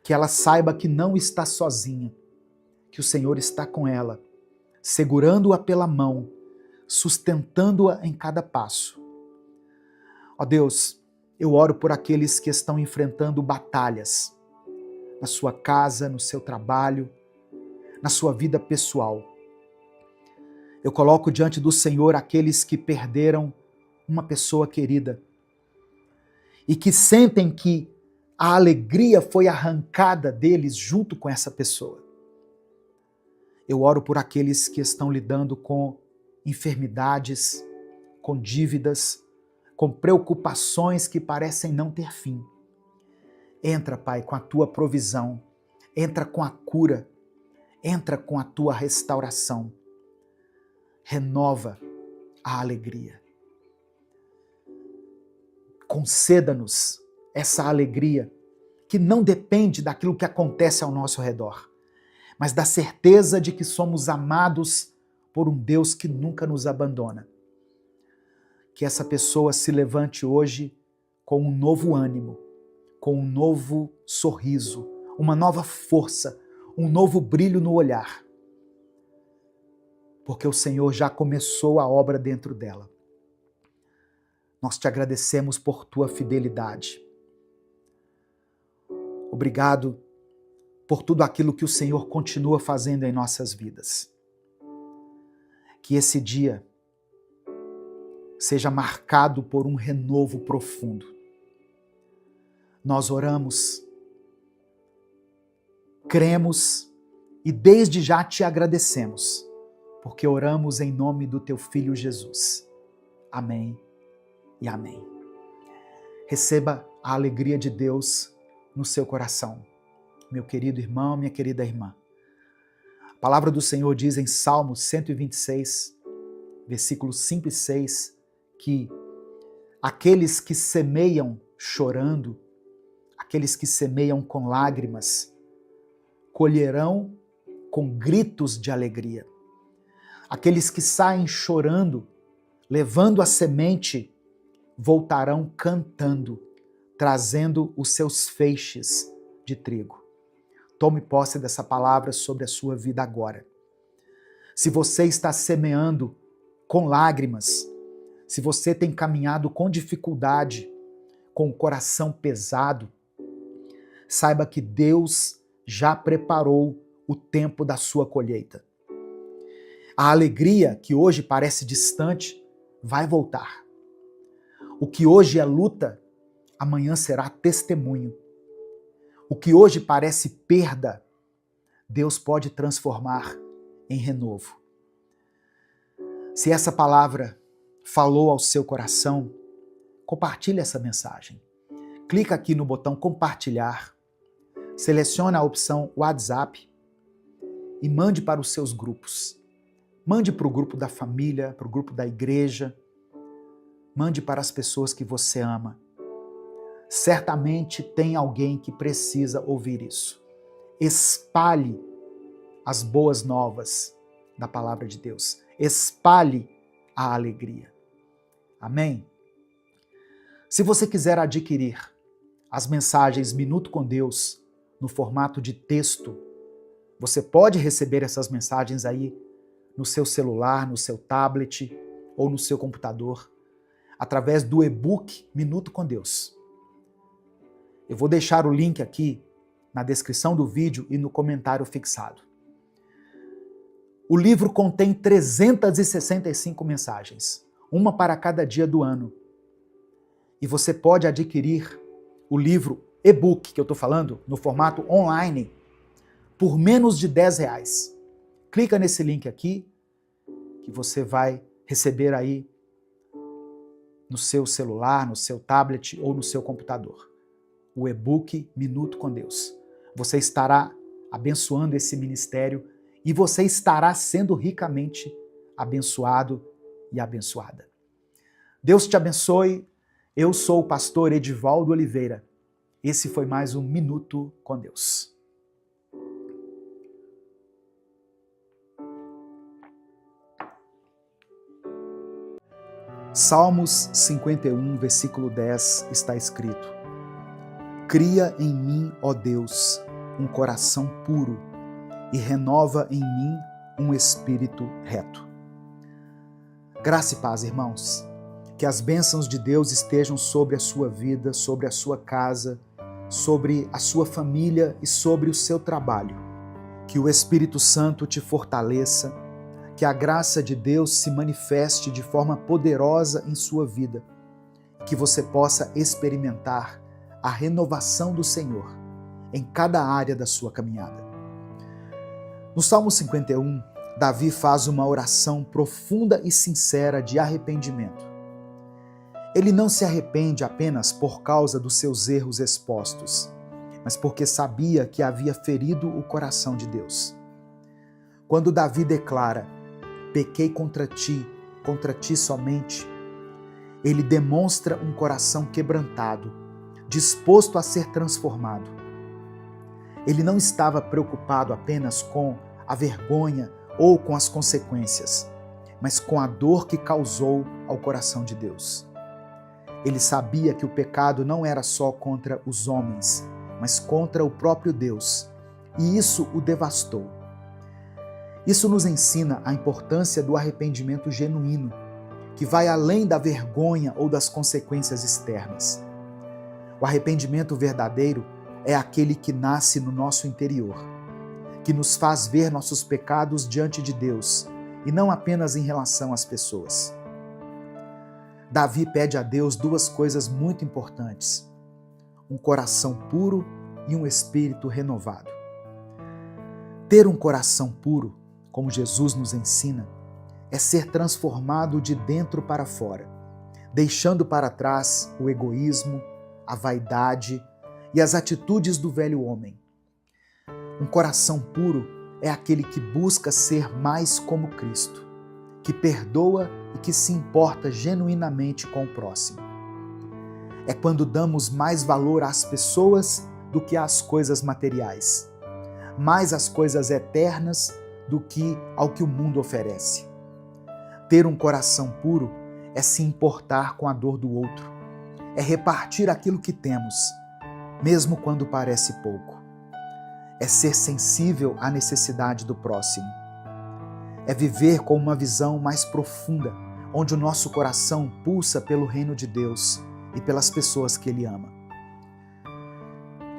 Que ela saiba que não está sozinha, que o Senhor está com ela, segurando-a pela mão, sustentando-a em cada passo. Ó Deus, eu oro por aqueles que estão enfrentando batalhas na sua casa, no seu trabalho, na sua vida pessoal. Eu coloco diante do Senhor aqueles que perderam uma pessoa querida e que sentem que a alegria foi arrancada deles junto com essa pessoa. Eu oro por aqueles que estão lidando com enfermidades, com dívidas, com preocupações que parecem não ter fim. Entra, Pai, com a Tua provisão, entra com a cura, entra com a Tua restauração. Renova a alegria. Conceda-nos essa alegria que não depende daquilo que acontece ao nosso redor, mas da certeza de que somos amados por um Deus que nunca nos abandona. Que essa pessoa se levante hoje com um novo ânimo, com um novo sorriso, uma nova força, um novo brilho no olhar. Porque o Senhor já começou a obra dentro dela. Nós te agradecemos por tua fidelidade. Obrigado por tudo aquilo que o Senhor continua fazendo em nossas vidas. Que esse dia seja marcado por um renovo profundo. Nós oramos, cremos e desde já te agradecemos, porque oramos em nome do teu Filho Jesus. Amém e amém. Receba a alegria de Deus no seu coração, meu querido irmão, minha querida irmã. A palavra do Senhor diz em Salmos 126, versículos 5 e 6, que aqueles que semeiam chorando, aqueles que semeiam com lágrimas, colherão com gritos de alegria. Aqueles que saem chorando, levando a semente, voltarão cantando, trazendo os seus feixes de trigo. Tome posse dessa palavra sobre a sua vida agora. Se você está semeando com lágrimas, se você tem caminhado com dificuldade, com o coração pesado, saiba que Deus já preparou o tempo da sua colheita. A alegria que hoje parece distante vai voltar. O que hoje é luta, amanhã será testemunho. O que hoje parece perda, Deus pode transformar em renovo. Se essa palavra falou ao seu coração, compartilhe essa mensagem. Clica aqui no botão compartilhar, seleciona a opção WhatsApp e mande para os seus grupos. Mande para o grupo da família, para o grupo da igreja, mande para as pessoas que você ama. Certamente tem alguém que precisa ouvir isso. Espalhe as boas novas da palavra de Deus. Espalhe a alegria. Amém? Se você quiser adquirir as mensagens Minuto com Deus no formato de texto, você pode receber essas mensagens aí no seu celular, no seu tablet ou no seu computador, através do e-book Minuto com Deus. Eu vou deixar o link aqui na descrição do vídeo e no comentário fixado. O livro contém 365 mensagens, uma para cada dia do ano. E você pode adquirir o livro e-book que eu estou falando, no formato online, por menos de R$10. Clica nesse link aqui, que você vai receber aí no seu celular, no seu tablet ou no seu computador. O e-book Minuto com Deus. Você estará abençoando esse ministério e você estará sendo ricamente abençoado e abençoada. Deus te abençoe. Eu sou o pastor Edivaldo Oliveira. Esse foi mais um Minuto com Deus. Salmos 51, versículo 10 está escrito: Cria em mim, ó Deus, um coração puro e renova em mim um espírito reto. Graça e paz, irmãos. Que as bênçãos de Deus estejam sobre a sua vida, sobre a sua casa, sobre a sua família e sobre o seu trabalho. Que o Espírito Santo te fortaleça, que a graça de Deus se manifeste de forma poderosa em sua vida, que você possa experimentar a renovação do Senhor em cada área da sua caminhada. No Salmo 51, Davi faz uma oração profunda e sincera de arrependimento. Ele não se arrepende apenas por causa dos seus erros expostos, mas porque sabia que havia ferido o coração de Deus. Quando Davi declara: pequei contra ti somente, ele demonstra um coração quebrantado, disposto a ser transformado. Ele não estava preocupado apenas com a vergonha ou com as consequências, mas com a dor que causou ao coração de Deus. Ele sabia que o pecado não era só contra os homens, mas contra o próprio Deus, e isso o devastou. Isso nos ensina a importância do arrependimento genuíno, que vai além da vergonha ou das consequências externas. O arrependimento verdadeiro é aquele que nasce no nosso interior, que nos faz ver nossos pecados diante de Deus e não apenas em relação às pessoas. Davi pede a Deus duas coisas muito importantes: um coração puro e um espírito renovado. Ter um coração puro, como Jesus nos ensina, é ser transformado de dentro para fora, deixando para trás o egoísmo, a vaidade e as atitudes do velho homem. Um coração puro é aquele que busca ser mais como Cristo, que perdoa e que se importa genuinamente com o próximo. É quando damos mais valor às pessoas do que às coisas materiais, mais às coisas eternas do que ao que o mundo oferece. Ter um coração puro é se importar com a dor do outro, é repartir aquilo que temos, mesmo quando parece pouco. É ser sensível à necessidade do próximo. É viver com uma visão mais profunda, onde o nosso coração pulsa pelo reino de Deus e pelas pessoas que Ele ama.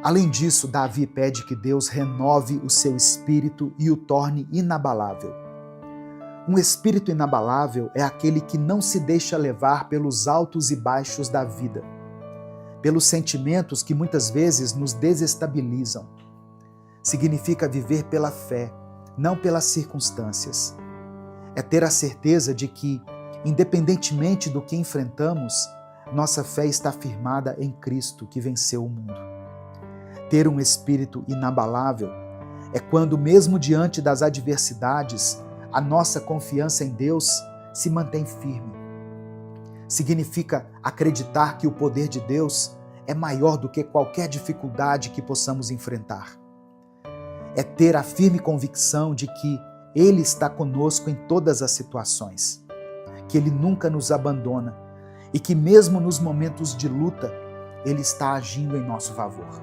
Além disso, Davi pede que Deus renove o seu espírito e o torne inabalável. Um espírito inabalável é aquele que não se deixa levar pelos altos e baixos da vida, pelos sentimentos que muitas vezes nos desestabilizam. Significa viver pela fé, não pelas circunstâncias. É ter a certeza de que, independentemente do que enfrentamos, nossa fé está firmada em Cristo, que venceu o mundo. Ter um espírito inabalável é quando, mesmo diante das adversidades, a nossa confiança em Deus se mantém firme. Significa acreditar que o poder de Deus é maior do que qualquer dificuldade que possamos enfrentar. É ter a firme convicção de que Ele está conosco em todas as situações, que Ele nunca nos abandona e que mesmo nos momentos de luta, Ele está agindo em nosso favor.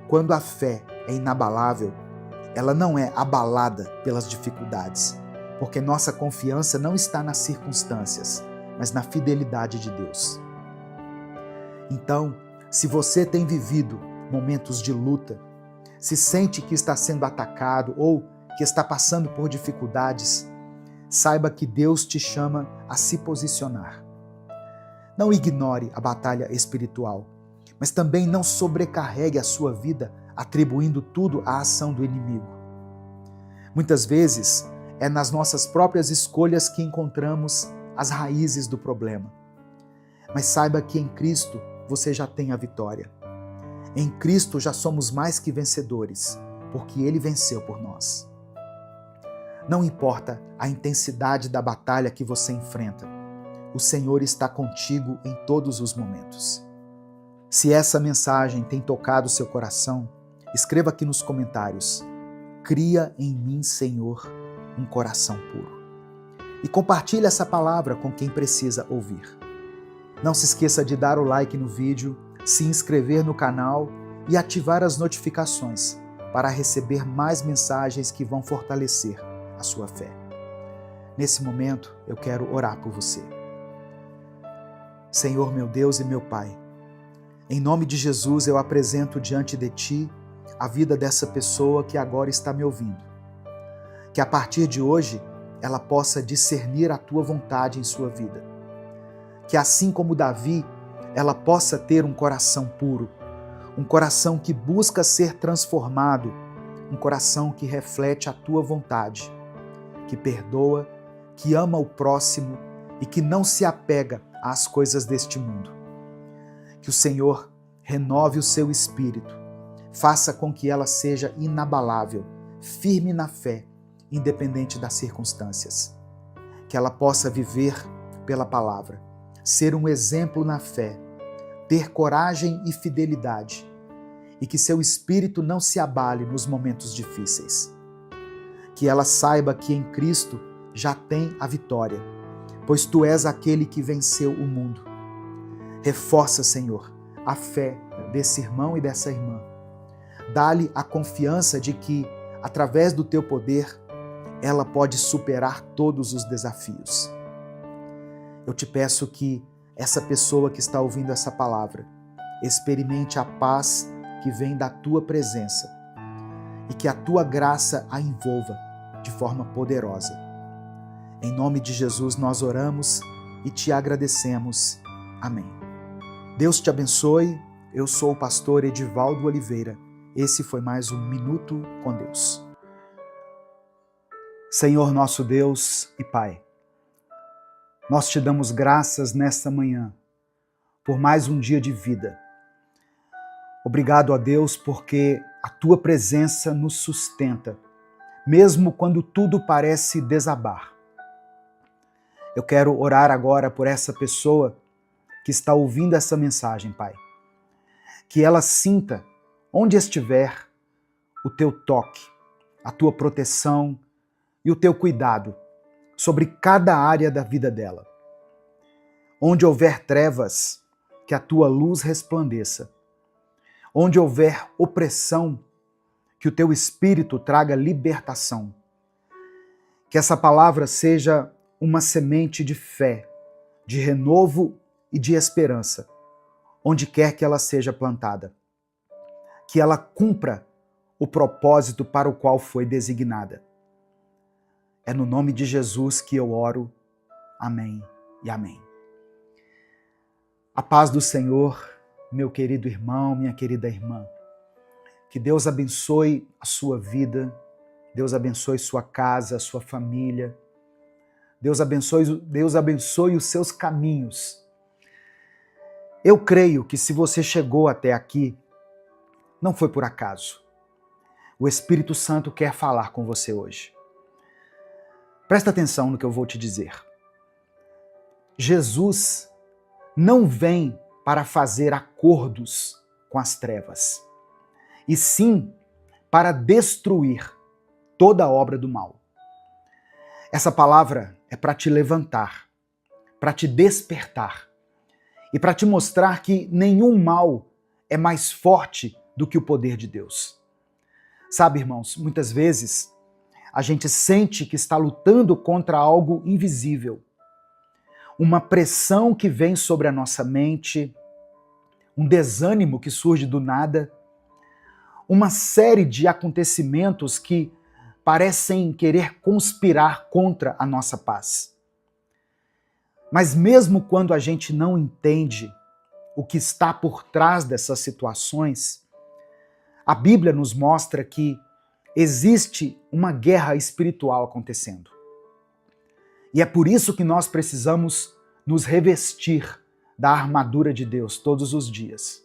Quando a fé é inabalável, ela não é abalada pelas dificuldades, porque nossa confiança não está nas circunstâncias, mas na fidelidade de Deus. Então, se você tem vivido momentos de luta, se sente que está sendo atacado ou que está passando por dificuldades, saiba que Deus te chama a se posicionar. Não ignore a batalha espiritual, mas também não sobrecarregue a sua vida atribuindo tudo à ação do inimigo. Muitas vezes é nas nossas próprias escolhas que encontramos as raízes do problema. Mas saiba que em Cristo você já tem a vitória. Em Cristo já somos mais que vencedores, porque Ele venceu por nós. Não importa a intensidade da batalha que você enfrenta, o Senhor está contigo em todos os momentos. Se essa mensagem tem tocado seu coração, escreva aqui nos comentários: cria em mim, Senhor, um coração puro. E compartilhe essa palavra com quem precisa ouvir. Não se esqueça de dar o like no vídeo, se inscrever no canal e ativar as notificações para receber mais mensagens que vão fortalecer a sua fé. Nesse momento, eu quero orar por você. Senhor, meu Deus e meu Pai, em nome de Jesus, eu apresento diante de Ti a vida dessa pessoa que agora está me ouvindo. Que a partir de hoje, ela possa discernir a Tua vontade em sua vida. Que assim como Davi, ela possa ter um coração puro, um coração que busca ser transformado, um coração que reflete a Tua vontade, que perdoa, que ama o próximo e que não se apega às coisas deste mundo. Que o Senhor renove o seu espírito, faça com que ela seja inabalável, firme na fé, independente das circunstâncias. Que ela possa viver pela palavra, ser um exemplo na fé, ter coragem e fidelidade, e que seu espírito não se abale nos momentos difíceis. Que ela saiba que em Cristo já tem a vitória, pois Tu és aquele que venceu o mundo. Reforça, Senhor, a fé desse irmão e dessa irmã. Dá-lhe a confiança de que, através do Teu poder, ela pode superar todos os desafios. eu te peço que essa pessoa que está ouvindo essa palavra experimente a paz que vem da tua presença e que a tua graça a envolva de forma poderosa. Em nome de Jesus nós oramos e te agradecemos. Amém. Deus te abençoe. Eu sou o pastor Edivaldo Oliveira. Esse foi mais um Minuto com Deus. Senhor nosso Deus e Pai, nós te damos graças nesta manhã por mais um dia de vida. Obrigado a Deus porque a tua presença nos sustenta, mesmo quando tudo parece desabar. Eu quero orar agora por essa pessoa que está ouvindo essa mensagem, Pai. Que ela sinta, onde estiver, o teu toque, a tua proteção e o teu cuidado sobre cada área da vida dela. Onde houver trevas, que a tua luz resplandeça. Onde houver opressão, que o teu Espírito traga libertação. Que essa palavra seja uma semente de fé, de renovo e de esperança, onde quer que ela seja plantada. Que ela cumpra o propósito para o qual foi designada. É no nome de Jesus que eu oro. Amém e amém. A paz do Senhor, meu querido irmão, minha querida irmã. Que Deus abençoe a sua vida, Deus abençoe sua casa, sua família. Deus abençoe os seus caminhos. Eu creio que se você chegou até aqui, não foi por acaso. O Espírito Santo quer falar com você hoje. Presta atenção no que eu vou te dizer. Jesus não vem para fazer acordos com as trevas, e sim para destruir toda a obra do mal. Essa palavra é para te levantar, para te despertar e para te mostrar que nenhum mal é mais forte do que o poder de Deus. Sabe, irmãos, muitas vezes a gente sente que está lutando contra algo invisível. Uma pressão que vem sobre a nossa mente, um desânimo que surge do nada, uma série de acontecimentos que parecem querer conspirar contra a nossa paz. Mas mesmo quando a gente não entende o que está por trás dessas situações, a Bíblia nos mostra que existe uma guerra espiritual acontecendo. E é por isso que nós precisamos nos revestir da armadura de Deus todos os dias.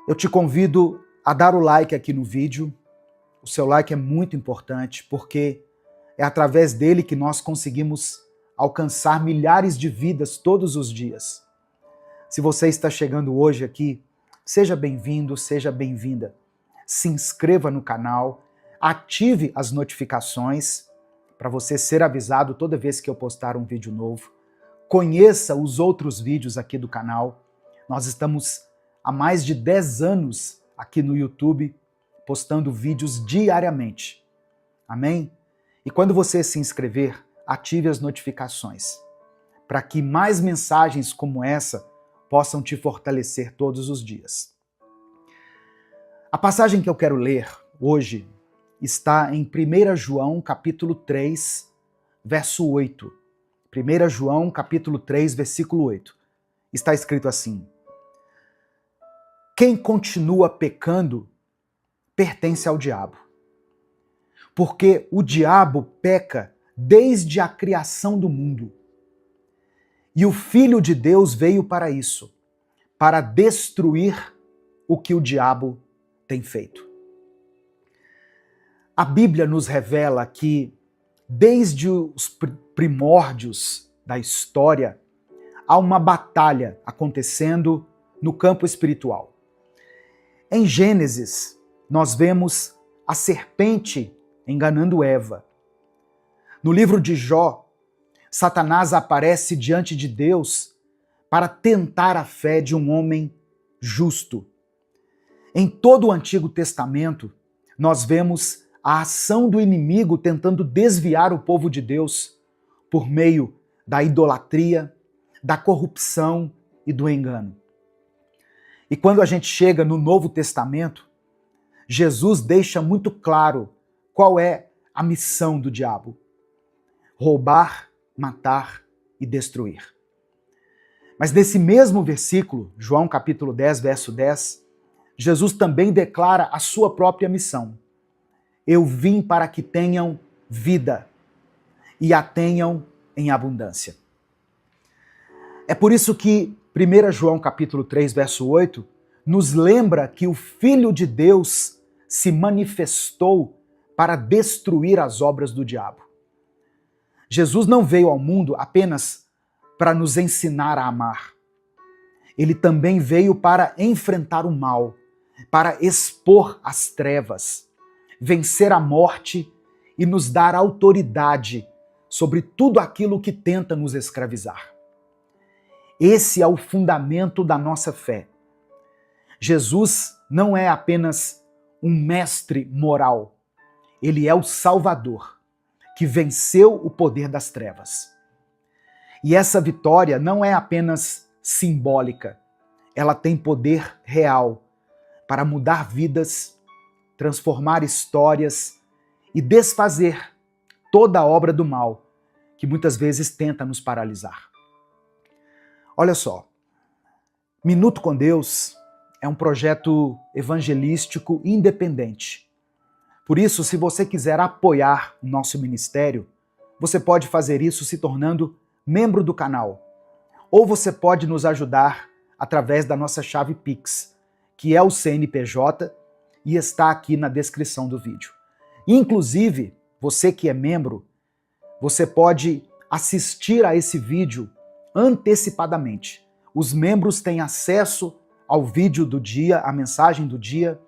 Eu te convido a dar o like aqui no vídeo. O seu like é muito importante porque é através dele que nós conseguimos alcançar milhares de vidas todos os dias. Se você está chegando hoje aqui, seja bem-vindo, seja bem-vinda. Se inscreva no canal, ative as notificações para você ser avisado toda vez que eu postar um vídeo novo. Conheça os outros vídeos aqui do canal. Nós estamos há mais de 10 anos aqui no YouTube, postando vídeos diariamente. Amém? E quando você se inscrever, ative as notificações, para que mais mensagens como essa possam te fortalecer todos os dias. A passagem que eu quero ler hoje está em 1 João capítulo 3, verso 8. 1 João capítulo 3, versículo 8. Está escrito assim: quem continua pecando pertence ao diabo, porque o diabo peca desde a criação do mundo. E o Filho de Deus veio para isso, para destruir o que o diabo tem feito. A Bíblia nos revela que, desde os primórdios da história, há uma batalha acontecendo no campo espiritual. Em Gênesis, nós vemos a serpente enganando Eva. No livro de Jó, Satanás aparece diante de Deus para tentar a fé de um homem justo. Em todo o Antigo Testamento, nós vemos a ação do inimigo tentando desviar o povo de Deus por meio da idolatria, da corrupção e do engano. E quando a gente chega no Novo Testamento, Jesus deixa muito claro qual é a missão do diabo: roubar, matar e destruir. Mas nesse mesmo versículo, João capítulo 10, verso 10, Jesus também declara a sua própria missão. Eu vim para que tenham vida e a tenham em abundância. É por isso que 1 João capítulo 3, verso 8, nos lembra que o Filho de Deus se manifestou para destruir as obras do diabo. Jesus não veio ao mundo apenas para nos ensinar a amar. Ele também veio para enfrentar o mal, para expor as trevas, vencer a morte e nos dar autoridade sobre tudo aquilo que tenta nos escravizar. Esse é o fundamento da nossa fé. Jesus não é apenas um mestre moral, ele é o Salvador, que venceu o poder das trevas. E essa vitória não é apenas simbólica, ela tem poder real para mudar vidas, transformar histórias e desfazer toda a obra do mal que muitas vezes tenta nos paralisar. Olha só, Minuto com Deus é um projeto evangelístico independente. Por isso, se você quiser apoiar o nosso ministério, você pode fazer isso se tornando membro do canal. Ou você pode nos ajudar através da nossa chave Pix, que é o CNPJ e está aqui na descrição do vídeo. Inclusive, você que é membro, você pode assistir a esse vídeo antecipadamente. Os membros têm acesso ao vídeo do dia, à mensagem do dia,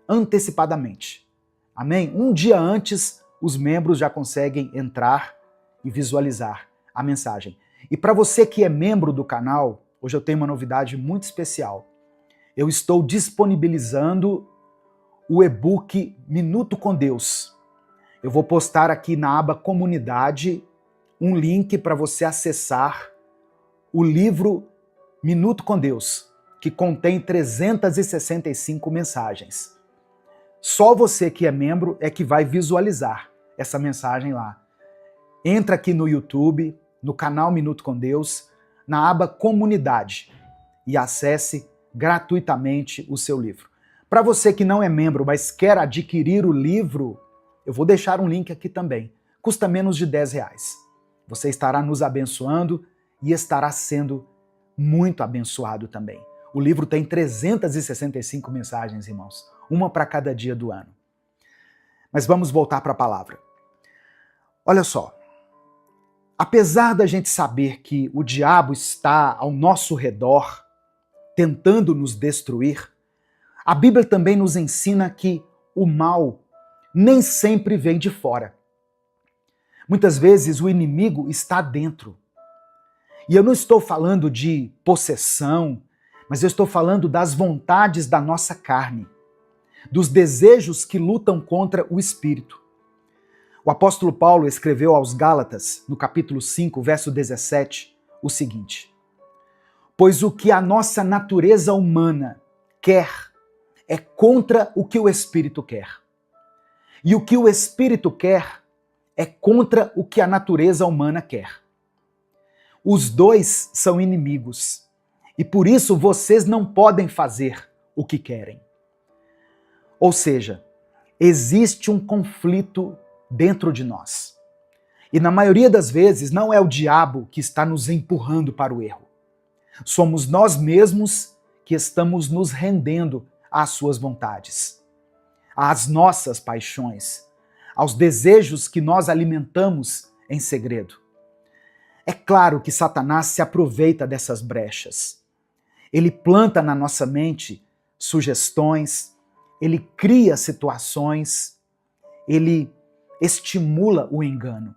antecipadamente. Amém? Um dia antes, os membros já conseguem entrar e visualizar a mensagem. E para você que é membro do canal, hoje eu tenho uma novidade muito especial. Eu estou disponibilizando o e-book Minuto com Deus. Eu vou postar aqui na aba Comunidade um link para você acessar o livro Minuto com Deus, que contém 365 mensagens. Só você que é membro é que vai visualizar essa mensagem lá. Entra aqui no YouTube, no canal Minuto com Deus, na aba Comunidade e acesse gratuitamente o seu livro. Para você que não é membro, mas quer adquirir o livro, eu vou deixar um link aqui também. Custa menos de R$10. Você estará nos abençoando e estará sendo muito abençoado também. O livro tem 365 mensagens, irmãos, uma para cada dia do ano. Mas vamos voltar para a palavra. Olha só, apesar da gente saber que o diabo está ao nosso redor, tentando nos destruir, a Bíblia também nos ensina que o mal nem sempre vem de fora. Muitas vezes o inimigo está dentro. E eu não estou falando de possessão, mas eu estou falando das vontades da nossa carne, dos desejos que lutam contra o espírito. O apóstolo Paulo escreveu aos Gálatas, no capítulo 5, verso 17, o seguinte: pois o que a nossa natureza humana quer é contra o que o espírito quer. E o que o espírito quer é contra o que a natureza humana quer. Os dois são inimigos, e por isso vocês não podem fazer o que querem. Ou seja, existe um conflito dentro de nós. E na maioria das vezes não é o diabo que está nos empurrando para o erro. Somos nós mesmos que estamos nos rendendo às suas vontades, às nossas paixões, aos desejos que nós alimentamos em segredo. É claro que Satanás se aproveita dessas brechas. Ele planta na nossa mente sugestões, ele cria situações, ele estimula o engano.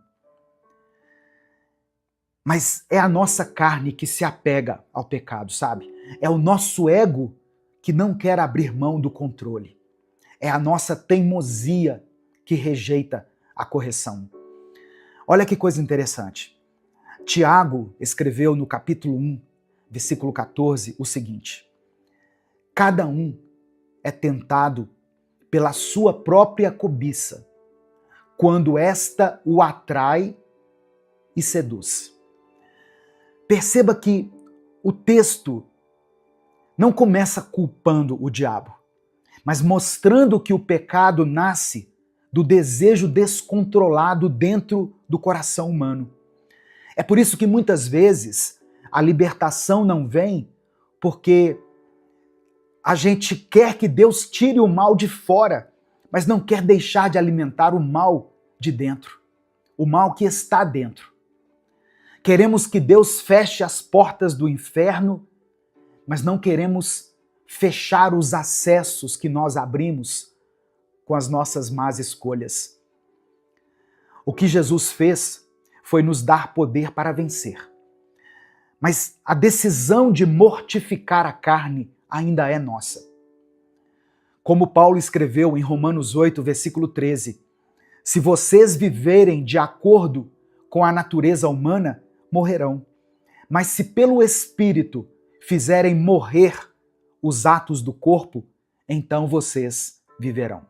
Mas é a nossa carne que se apega ao pecado, sabe? É o nosso ego que não quer abrir mão do controle. É a nossa teimosia que rejeita a correção. Olha que coisa interessante. Tiago escreveu no capítulo 1, versículo 14, o seguinte: cada um é tentado pela sua própria cobiça, quando esta o atrai e seduz. Perceba que o texto não começa culpando o diabo, mas mostrando que o pecado nasce do desejo descontrolado dentro do coração humano. É por isso que muitas vezes a libertação não vem porque a gente quer que Deus tire o mal de fora, mas não quer deixar de alimentar o mal de dentro, o mal que está dentro. Queremos que Deus feche as portas do inferno, mas não queremos fechar os acessos que nós abrimos com as nossas más escolhas. O que Jesus fez foi nos dar poder para vencer. Mas a decisão de mortificar a carne ainda é nossa. Como Paulo escreveu em Romanos 8, versículo 13, se vocês viverem de acordo com a natureza humana, morrerão. Mas se pelo Espírito fizerem morrer os atos do corpo, então vocês viverão.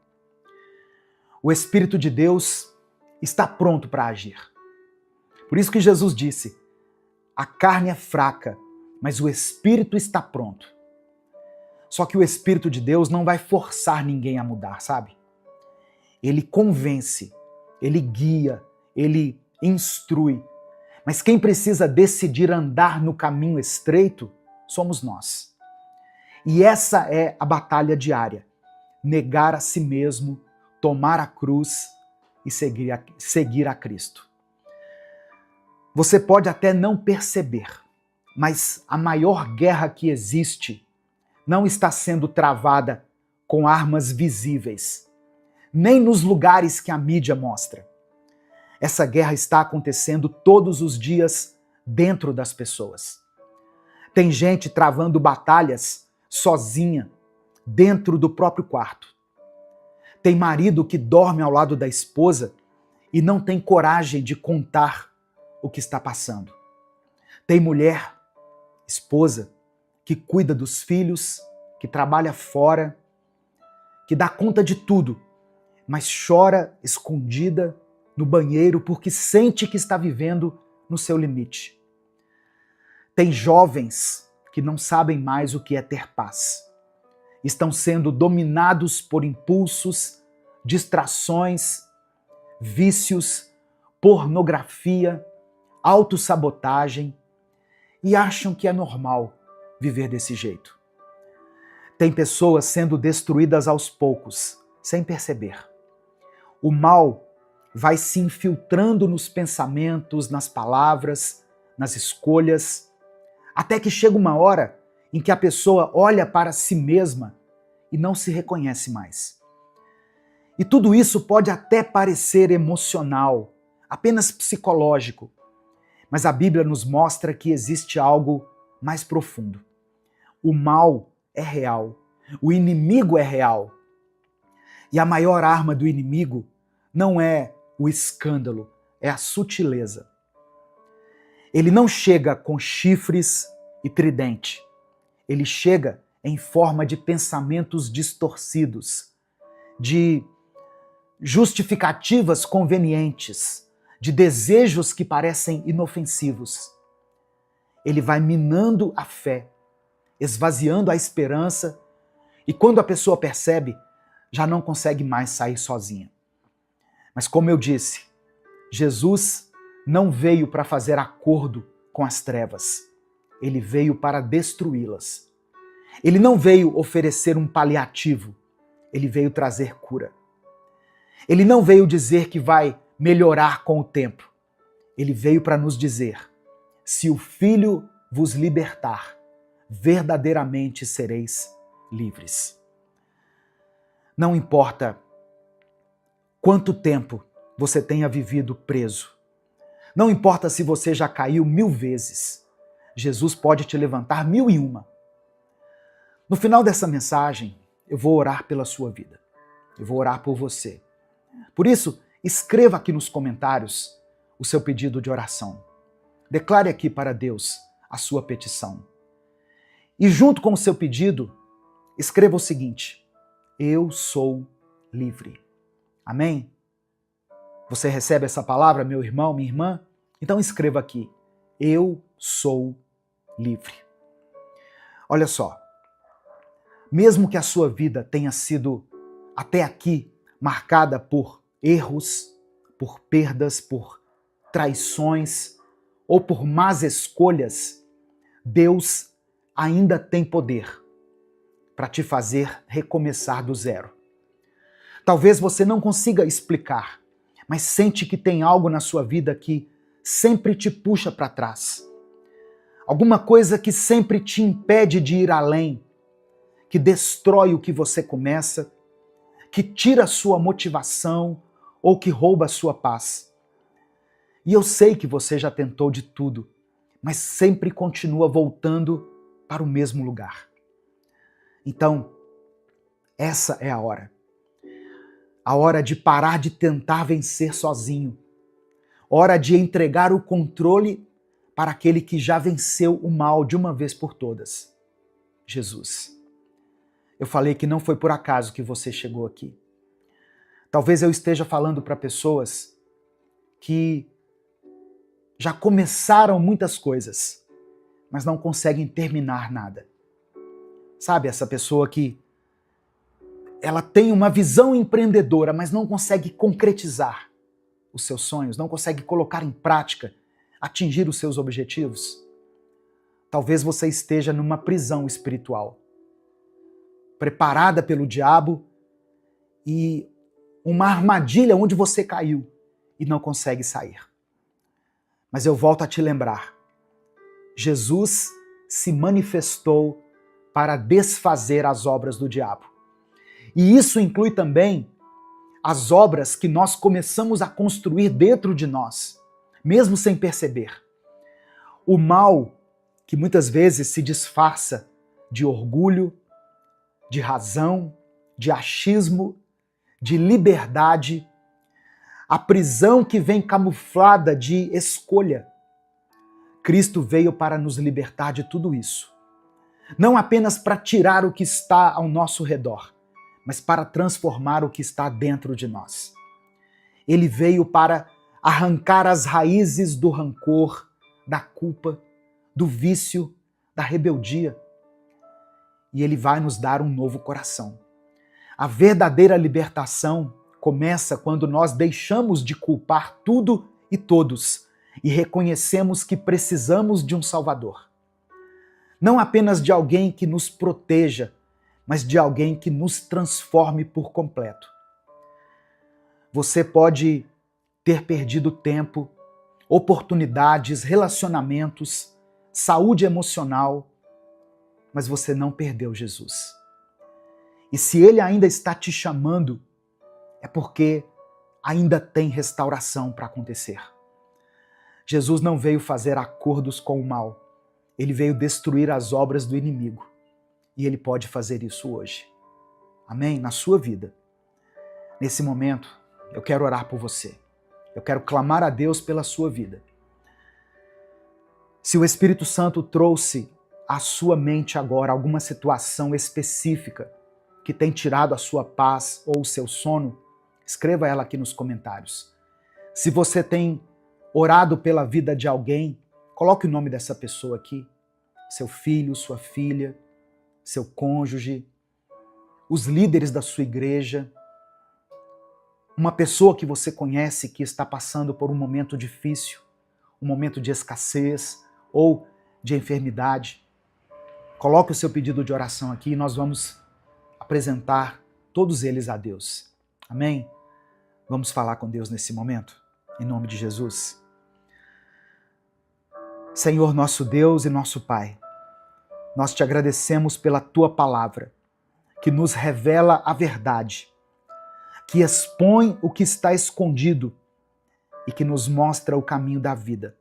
O Espírito de Deus está pronto para agir. Por isso que Jesus disse, a carne é fraca, mas o Espírito está pronto. Só que o Espírito de Deus não vai forçar ninguém a mudar, sabe? Ele convence, ele guia, ele instrui. Mas quem precisa decidir andar no caminho estreito somos nós. E essa é a batalha diária. Negar a si mesmo, tomar a cruz e seguir a Cristo. Você pode até não perceber, mas a maior guerra que existe não está sendo travada com armas visíveis, nem nos lugares que a mídia mostra. Essa guerra está acontecendo todos os dias dentro das pessoas. Tem gente travando batalhas sozinha, dentro do próprio quarto. Tem marido que dorme ao lado da esposa e não tem coragem de contar o que está passando. Tem mulher, esposa, que cuida dos filhos, que trabalha fora, que dá conta de tudo, mas chora escondida no banheiro porque sente que está vivendo no seu limite. Tem jovens que não sabem mais o que é ter paz. Estão sendo dominados por impulsos, distrações, vícios, pornografia, autossabotagem e acham que é normal viver desse jeito. Tem pessoas sendo destruídas aos poucos, sem perceber. O mal vai se infiltrando nos pensamentos, nas palavras, nas escolhas, até que chega uma hora em que a pessoa olha para si mesma e não se reconhece mais. E tudo isso pode até parecer emocional, apenas psicológico, mas a Bíblia nos mostra que existe algo mais profundo. O mal é real, o inimigo é real. E a maior arma do inimigo não é o escândalo, é a sutileza. Ele não chega com chifres e tridente. Ele chega em forma de pensamentos distorcidos, de justificativas convenientes, de desejos que parecem inofensivos. Ele vai minando a fé, esvaziando a esperança, e quando a pessoa percebe, já não consegue mais sair sozinha. Mas como eu disse, Jesus não veio para fazer acordo com as trevas. Ele veio para destruí-las. Ele não veio oferecer um paliativo. Ele veio trazer cura. Ele não veio dizer que vai melhorar com o tempo. Ele veio para nos dizer: se o Filho vos libertar, verdadeiramente sereis livres. Não importa quanto tempo você tenha vivido preso. Não importa se você já caiu 1000 vezes. Jesus pode te levantar 1001. No final dessa mensagem, eu vou orar pela sua vida. Eu vou orar por você. Por isso, escreva aqui nos comentários o seu pedido de oração. Declare aqui para Deus a sua petição. E junto com o seu pedido, escreva o seguinte: eu sou livre. Amém? Você recebe essa palavra, meu irmão, minha irmã? Então escreva aqui: eu sou livre. Olha só, mesmo que a sua vida tenha sido até aqui marcada por erros, por perdas, por traições ou por más escolhas, Deus ainda tem poder para te fazer recomeçar do zero. Talvez você não consiga explicar, mas sente que tem algo na sua vida que sempre te puxa para trás. Alguma coisa que sempre te impede de ir além, que destrói o que você começa, que tira a sua motivação ou que rouba a sua paz. E eu sei que você já tentou de tudo, mas sempre continua voltando para o mesmo lugar. Então, essa é a hora de parar de tentar vencer sozinho, hora de entregar o controle para aquele que já venceu o mal de uma vez por todas, Jesus. Eu falei que não foi por acaso que você chegou aqui. Talvez eu esteja falando para pessoas que já começaram muitas coisas, mas não conseguem terminar nada. Sabe, essa pessoa que ela tem uma visão empreendedora, mas não consegue concretizar os seus sonhos, não consegue colocar em prática, atingir os seus objetivos? Talvez você esteja numa prisão espiritual, preparada pelo diabo e uma armadilha onde você caiu e não consegue sair. Mas eu volto a te lembrar, Jesus se manifestou para desfazer as obras do diabo. E isso inclui também as obras que nós começamos a construir dentro de nós, mesmo sem perceber. O mal que muitas vezes se disfarça de orgulho, de razão, de achismo, de liberdade, a prisão que vem camuflada de escolha. Cristo veio para nos libertar de tudo isso. Não apenas para tirar o que está ao nosso redor, mas para transformar o que está dentro de nós. Ele veio para arrancar as raízes do rancor, da culpa, do vício, da rebeldia. E ele vai nos dar um novo coração. A verdadeira libertação começa quando nós deixamos de culpar tudo e todos e reconhecemos que precisamos de um Salvador. Não apenas de alguém que nos proteja, mas de alguém que nos transforme por completo. Você pode ter perdido tempo, oportunidades, relacionamentos, saúde emocional, mas você não perdeu Jesus. E se Ele ainda está te chamando, é porque ainda tem restauração para acontecer. Jesus não veio fazer acordos com o mal, Ele veio destruir as obras do inimigo. E Ele pode fazer isso hoje. Amém? Na sua vida. Nesse momento, eu quero orar por você. Eu quero clamar a Deus pela sua vida. Se o Espírito Santo trouxe à sua mente agora alguma situação específica que tem tirado a sua paz ou o seu sono, escreva ela aqui nos comentários. Se você tem orado pela vida de alguém, coloque o nome dessa pessoa aqui. Seu filho, sua filha, seu cônjuge, os líderes da sua igreja, uma pessoa que você conhece que está passando por um momento difícil, um momento de escassez ou de enfermidade. Coloque o seu pedido de oração aqui e nós vamos apresentar todos eles a Deus. Amém? Vamos falar com Deus nesse momento, em nome de Jesus. Senhor, nosso Deus e nosso Pai, nós te agradecemos pela Tua palavra, que nos revela a verdade, que expõe o que está escondido e que nos mostra o caminho da vida.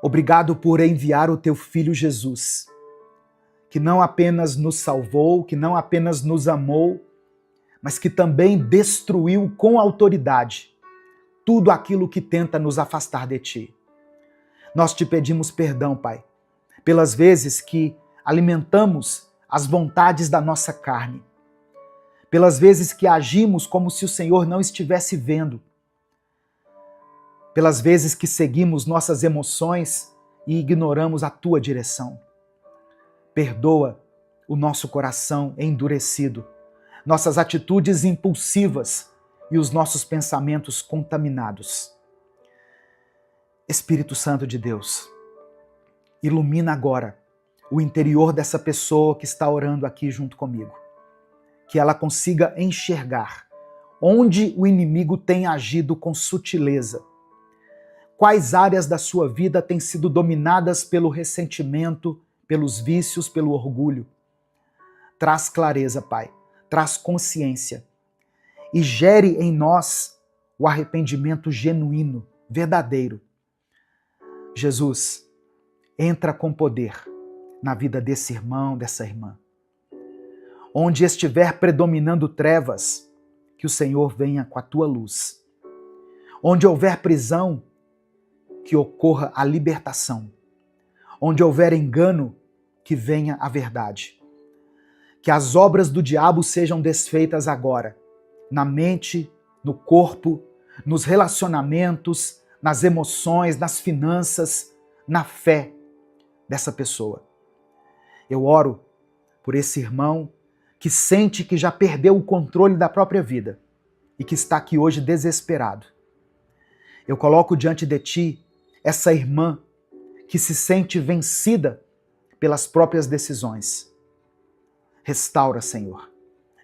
Obrigado por enviar o Teu Filho Jesus, que não apenas nos salvou, que não apenas nos amou, mas que também destruiu com autoridade tudo aquilo que tenta nos afastar de Ti. Nós te pedimos perdão, Pai, pelas vezes que alimentamos as vontades da nossa carne, pelas vezes que agimos como se o Senhor não estivesse vendo, pelas vezes que seguimos nossas emoções e ignoramos a tua direção. Perdoa o nosso coração endurecido, nossas atitudes impulsivas e os nossos pensamentos contaminados. Espírito Santo de Deus, ilumina agora o interior dessa pessoa que está orando aqui junto comigo. Que ela consiga enxergar onde o inimigo tem agido com sutileza. Quais áreas da sua vida têm sido dominadas pelo ressentimento, pelos vícios, pelo orgulho. Traz clareza, Pai. Traz consciência. E gere em nós o arrependimento genuíno, verdadeiro. Jesus, entra com poder na vida desse irmão, dessa irmã. Onde estiver predominando trevas, que o Senhor venha com a tua luz. Onde houver prisão, que ocorra a libertação. Onde houver engano, que venha a verdade. Que as obras do diabo sejam desfeitas agora, na mente, no corpo, nos relacionamentos, nas emoções, nas finanças, na fé dessa pessoa. Eu oro por esse irmão que sente que já perdeu o controle da própria vida e que está aqui hoje desesperado. Eu coloco diante de ti essa irmã que se sente vencida pelas próprias decisões. Restaura, Senhor.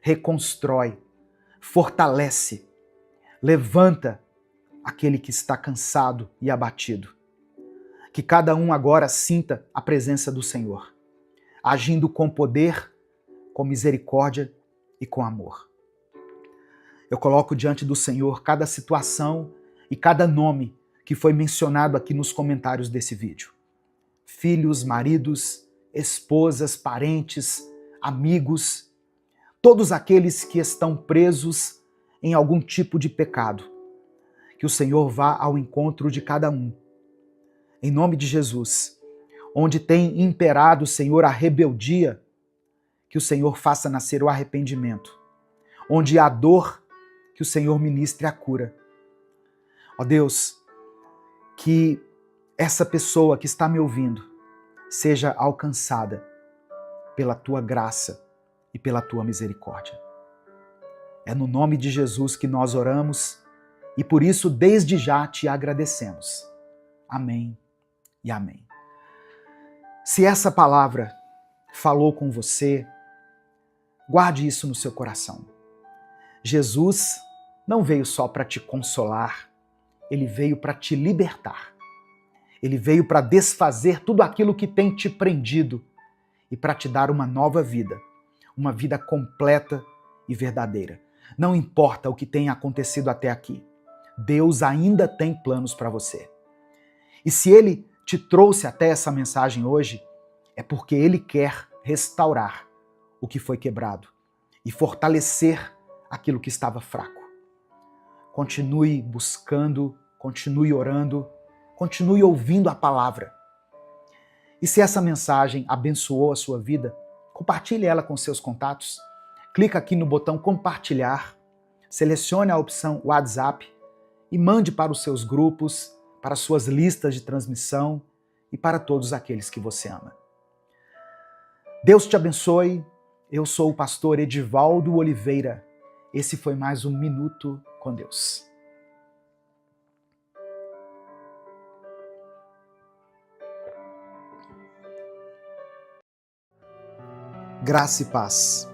Reconstrói. Fortalece. Levanta aquele que está cansado e abatido. Que cada um agora sinta a presença do Senhor, agindo com poder, com misericórdia e com amor. Eu coloco diante do Senhor cada situação e cada nome que foi mencionado aqui nos comentários desse vídeo. Filhos, maridos, esposas, parentes, amigos, todos aqueles que estão presos em algum tipo de pecado. Que o Senhor vá ao encontro de cada um. Em nome de Jesus, onde tem imperado, Senhor, a rebeldia, que o Senhor faça nascer o arrependimento. Onde há dor, que o Senhor ministre a cura. Ó Deus, que essa pessoa que está me ouvindo seja alcançada pela tua graça e pela tua misericórdia. É no nome de Jesus que nós oramos e por isso desde já te agradecemos. Amém e amém. Se essa palavra falou com você, guarde isso no seu coração. Jesus não veio só para te consolar, ele veio para te libertar. Ele veio para desfazer tudo aquilo que tem te prendido e para te dar uma nova vida, uma vida completa e verdadeira. Não importa o que tenha acontecido até aqui, Deus ainda tem planos para você. E se Ele te trouxe até essa mensagem hoje, é porque Ele quer restaurar o que foi quebrado e fortalecer aquilo que estava fraco. Continue buscando, continue orando, continue ouvindo a palavra. E se essa mensagem abençoou a sua vida, compartilhe ela com seus contatos. Clica aqui no botão compartilhar, selecione a opção WhatsApp e mande para os seus grupos, para suas listas de transmissão e para todos aqueles que você ama. Deus te abençoe. Eu sou o pastor Edivaldo Oliveira. Esse foi mais um Minuto com Deus. Graça e paz.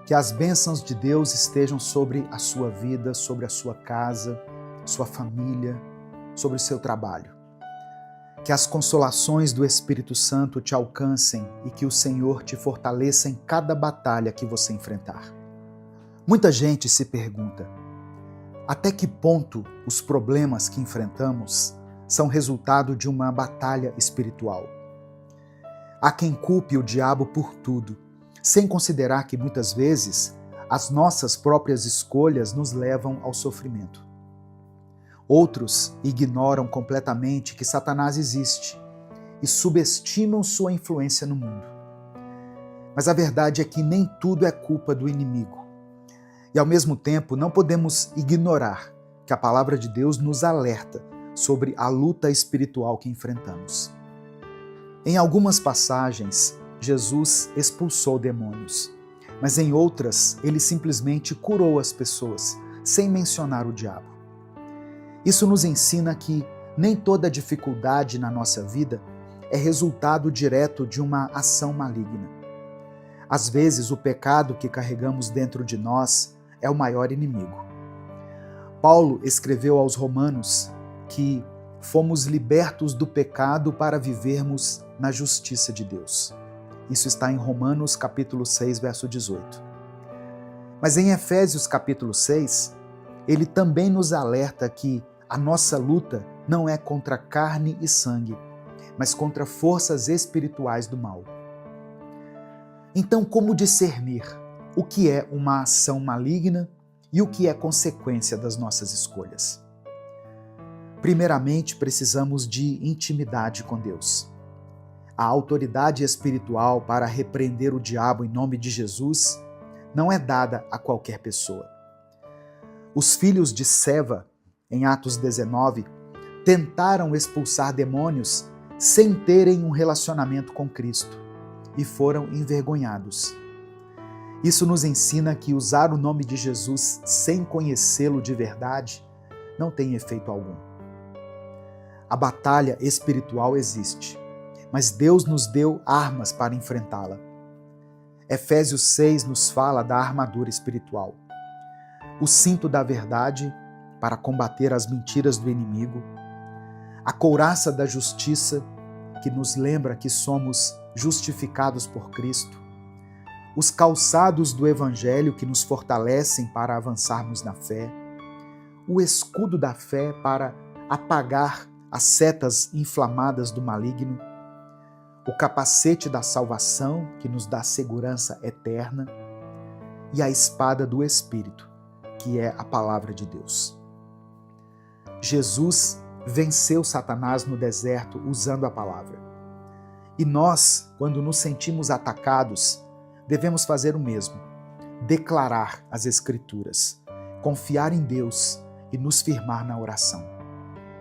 Que as bênçãos de Deus estejam sobre a sua vida, sobre a sua casa, sua família, sobre o seu trabalho. Que as consolações do Espírito Santo te alcancem e que o Senhor te fortaleça em cada batalha que você enfrentar. Muita gente se pergunta: até que ponto os problemas que enfrentamos são resultado de uma batalha espiritual? Há quem culpe o diabo por tudo, sem considerar que muitas vezes as nossas próprias escolhas nos levam ao sofrimento. Outros ignoram completamente que Satanás existe e subestimam sua influência no mundo. Mas a verdade é que nem tudo é culpa do inimigo. E ao mesmo tempo, não podemos ignorar que a palavra de Deus nos alerta sobre a luta espiritual que enfrentamos. Em algumas passagens, Jesus expulsou demônios, mas em outras, ele simplesmente curou as pessoas, sem mencionar o diabo. Isso nos ensina que nem toda dificuldade na nossa vida é resultado direto de uma ação maligna. Às vezes, o pecado que carregamos dentro de nós é o maior inimigo. Paulo escreveu aos Romanos que fomos libertos do pecado para vivermos na justiça de Deus. Isso está em Romanos capítulo 6, verso 18. Mas em Efésios capítulo 6, ele também nos alerta que a nossa luta não é contra carne e sangue, mas contra forças espirituais do mal. Então, como discernir o que é uma ação maligna e o que é consequência das nossas escolhas? Primeiramente, precisamos de intimidade com Deus. A autoridade espiritual para repreender o diabo em nome de Jesus não é dada a qualquer pessoa. Os filhos de Seva, em Atos 19, tentaram expulsar demônios sem terem um relacionamento com Cristo e foram envergonhados. Isso nos ensina que usar o nome de Jesus sem conhecê-lo de verdade não tem efeito algum. A batalha espiritual existe, mas Deus nos deu armas para enfrentá-la. Efésios 6 nos fala da armadura espiritual. O cinto da verdade para combater as mentiras do inimigo, a couraça da justiça que nos lembra que somos justificados por Cristo, os calçados do Evangelho que nos fortalecem para avançarmos na fé, o escudo da fé para apagar as setas inflamadas do maligno, o capacete da salvação que nos dá segurança eterna e a espada do Espírito, que é a palavra de Deus. Jesus venceu Satanás no deserto usando a palavra. E nós, quando nos sentimos atacados, devemos fazer o mesmo, declarar as Escrituras, confiar em Deus e nos firmar na oração.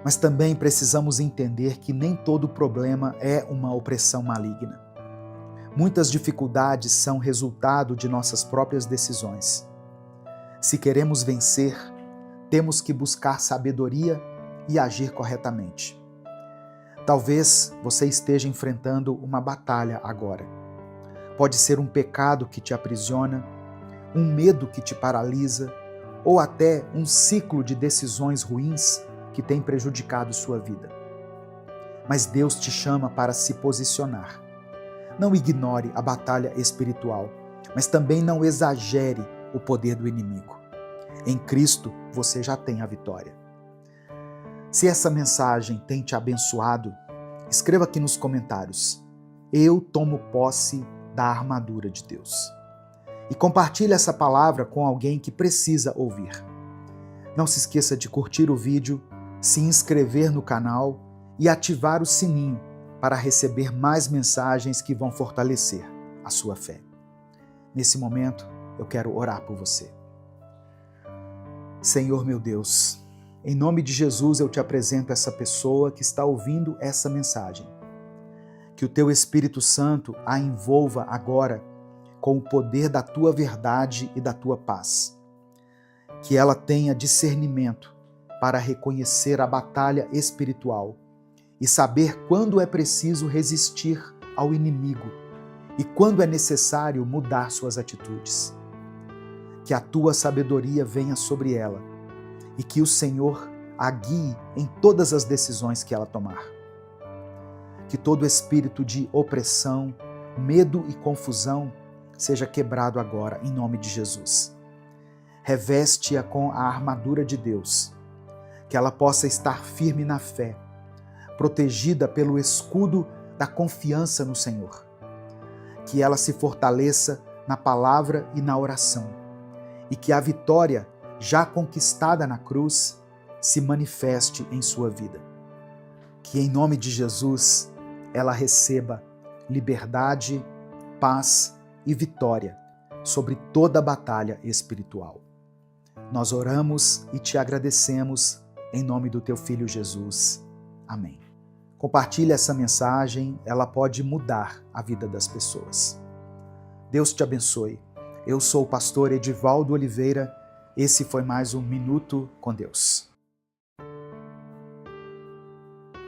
Mas também precisamos entender que nem todo problema é uma opressão maligna. Muitas dificuldades são resultado de nossas próprias decisões. Se queremos vencer, temos que buscar sabedoria e agir corretamente. Talvez você esteja enfrentando uma batalha agora. Pode ser um pecado que te aprisiona, um medo que te paralisa, ou até um ciclo de decisões ruins que tem prejudicado sua vida. Mas Deus te chama para se posicionar. Não ignore a batalha espiritual, mas também não exagere o poder do inimigo. Em Cristo, você já tem a vitória. Se essa mensagem tem te abençoado, escreva aqui nos comentários: eu tomo posse da armadura de Deus. E compartilhe essa palavra com alguém que precisa ouvir. Não se esqueça de curtir o vídeo, se inscrever no canal e ativar o sininho para receber mais mensagens que vão fortalecer a sua fé. Nesse momento, eu quero orar por você. Senhor meu Deus, em nome de Jesus eu te apresento essa pessoa que está ouvindo essa mensagem. Que o teu Espírito Santo a envolva agora com o poder da tua verdade e da tua paz. Que ela tenha discernimento para reconhecer a batalha espiritual e saber quando é preciso resistir ao inimigo e quando é necessário mudar suas atitudes. Que a tua sabedoria venha sobre ela e que o Senhor a guie em todas as decisões que ela tomar. Que todo espírito de opressão, medo e confusão seja quebrado agora, em nome de Jesus. Reveste-a com a armadura de Deus, que ela possa estar firme na fé, protegida pelo escudo da confiança no Senhor. Que ela se fortaleça na palavra e na oração, e que a vitória já conquistada na cruz se manifeste em sua vida. Que em nome de Jesus ela receba liberdade, paz e vitória sobre toda a batalha espiritual. Nós oramos e te agradecemos em nome do teu Filho Jesus. Amém. Compartilhe essa mensagem, ela pode mudar a vida das pessoas. Deus te abençoe. Eu sou o pastor Edivaldo Oliveira. Esse foi mais um Minuto com Deus.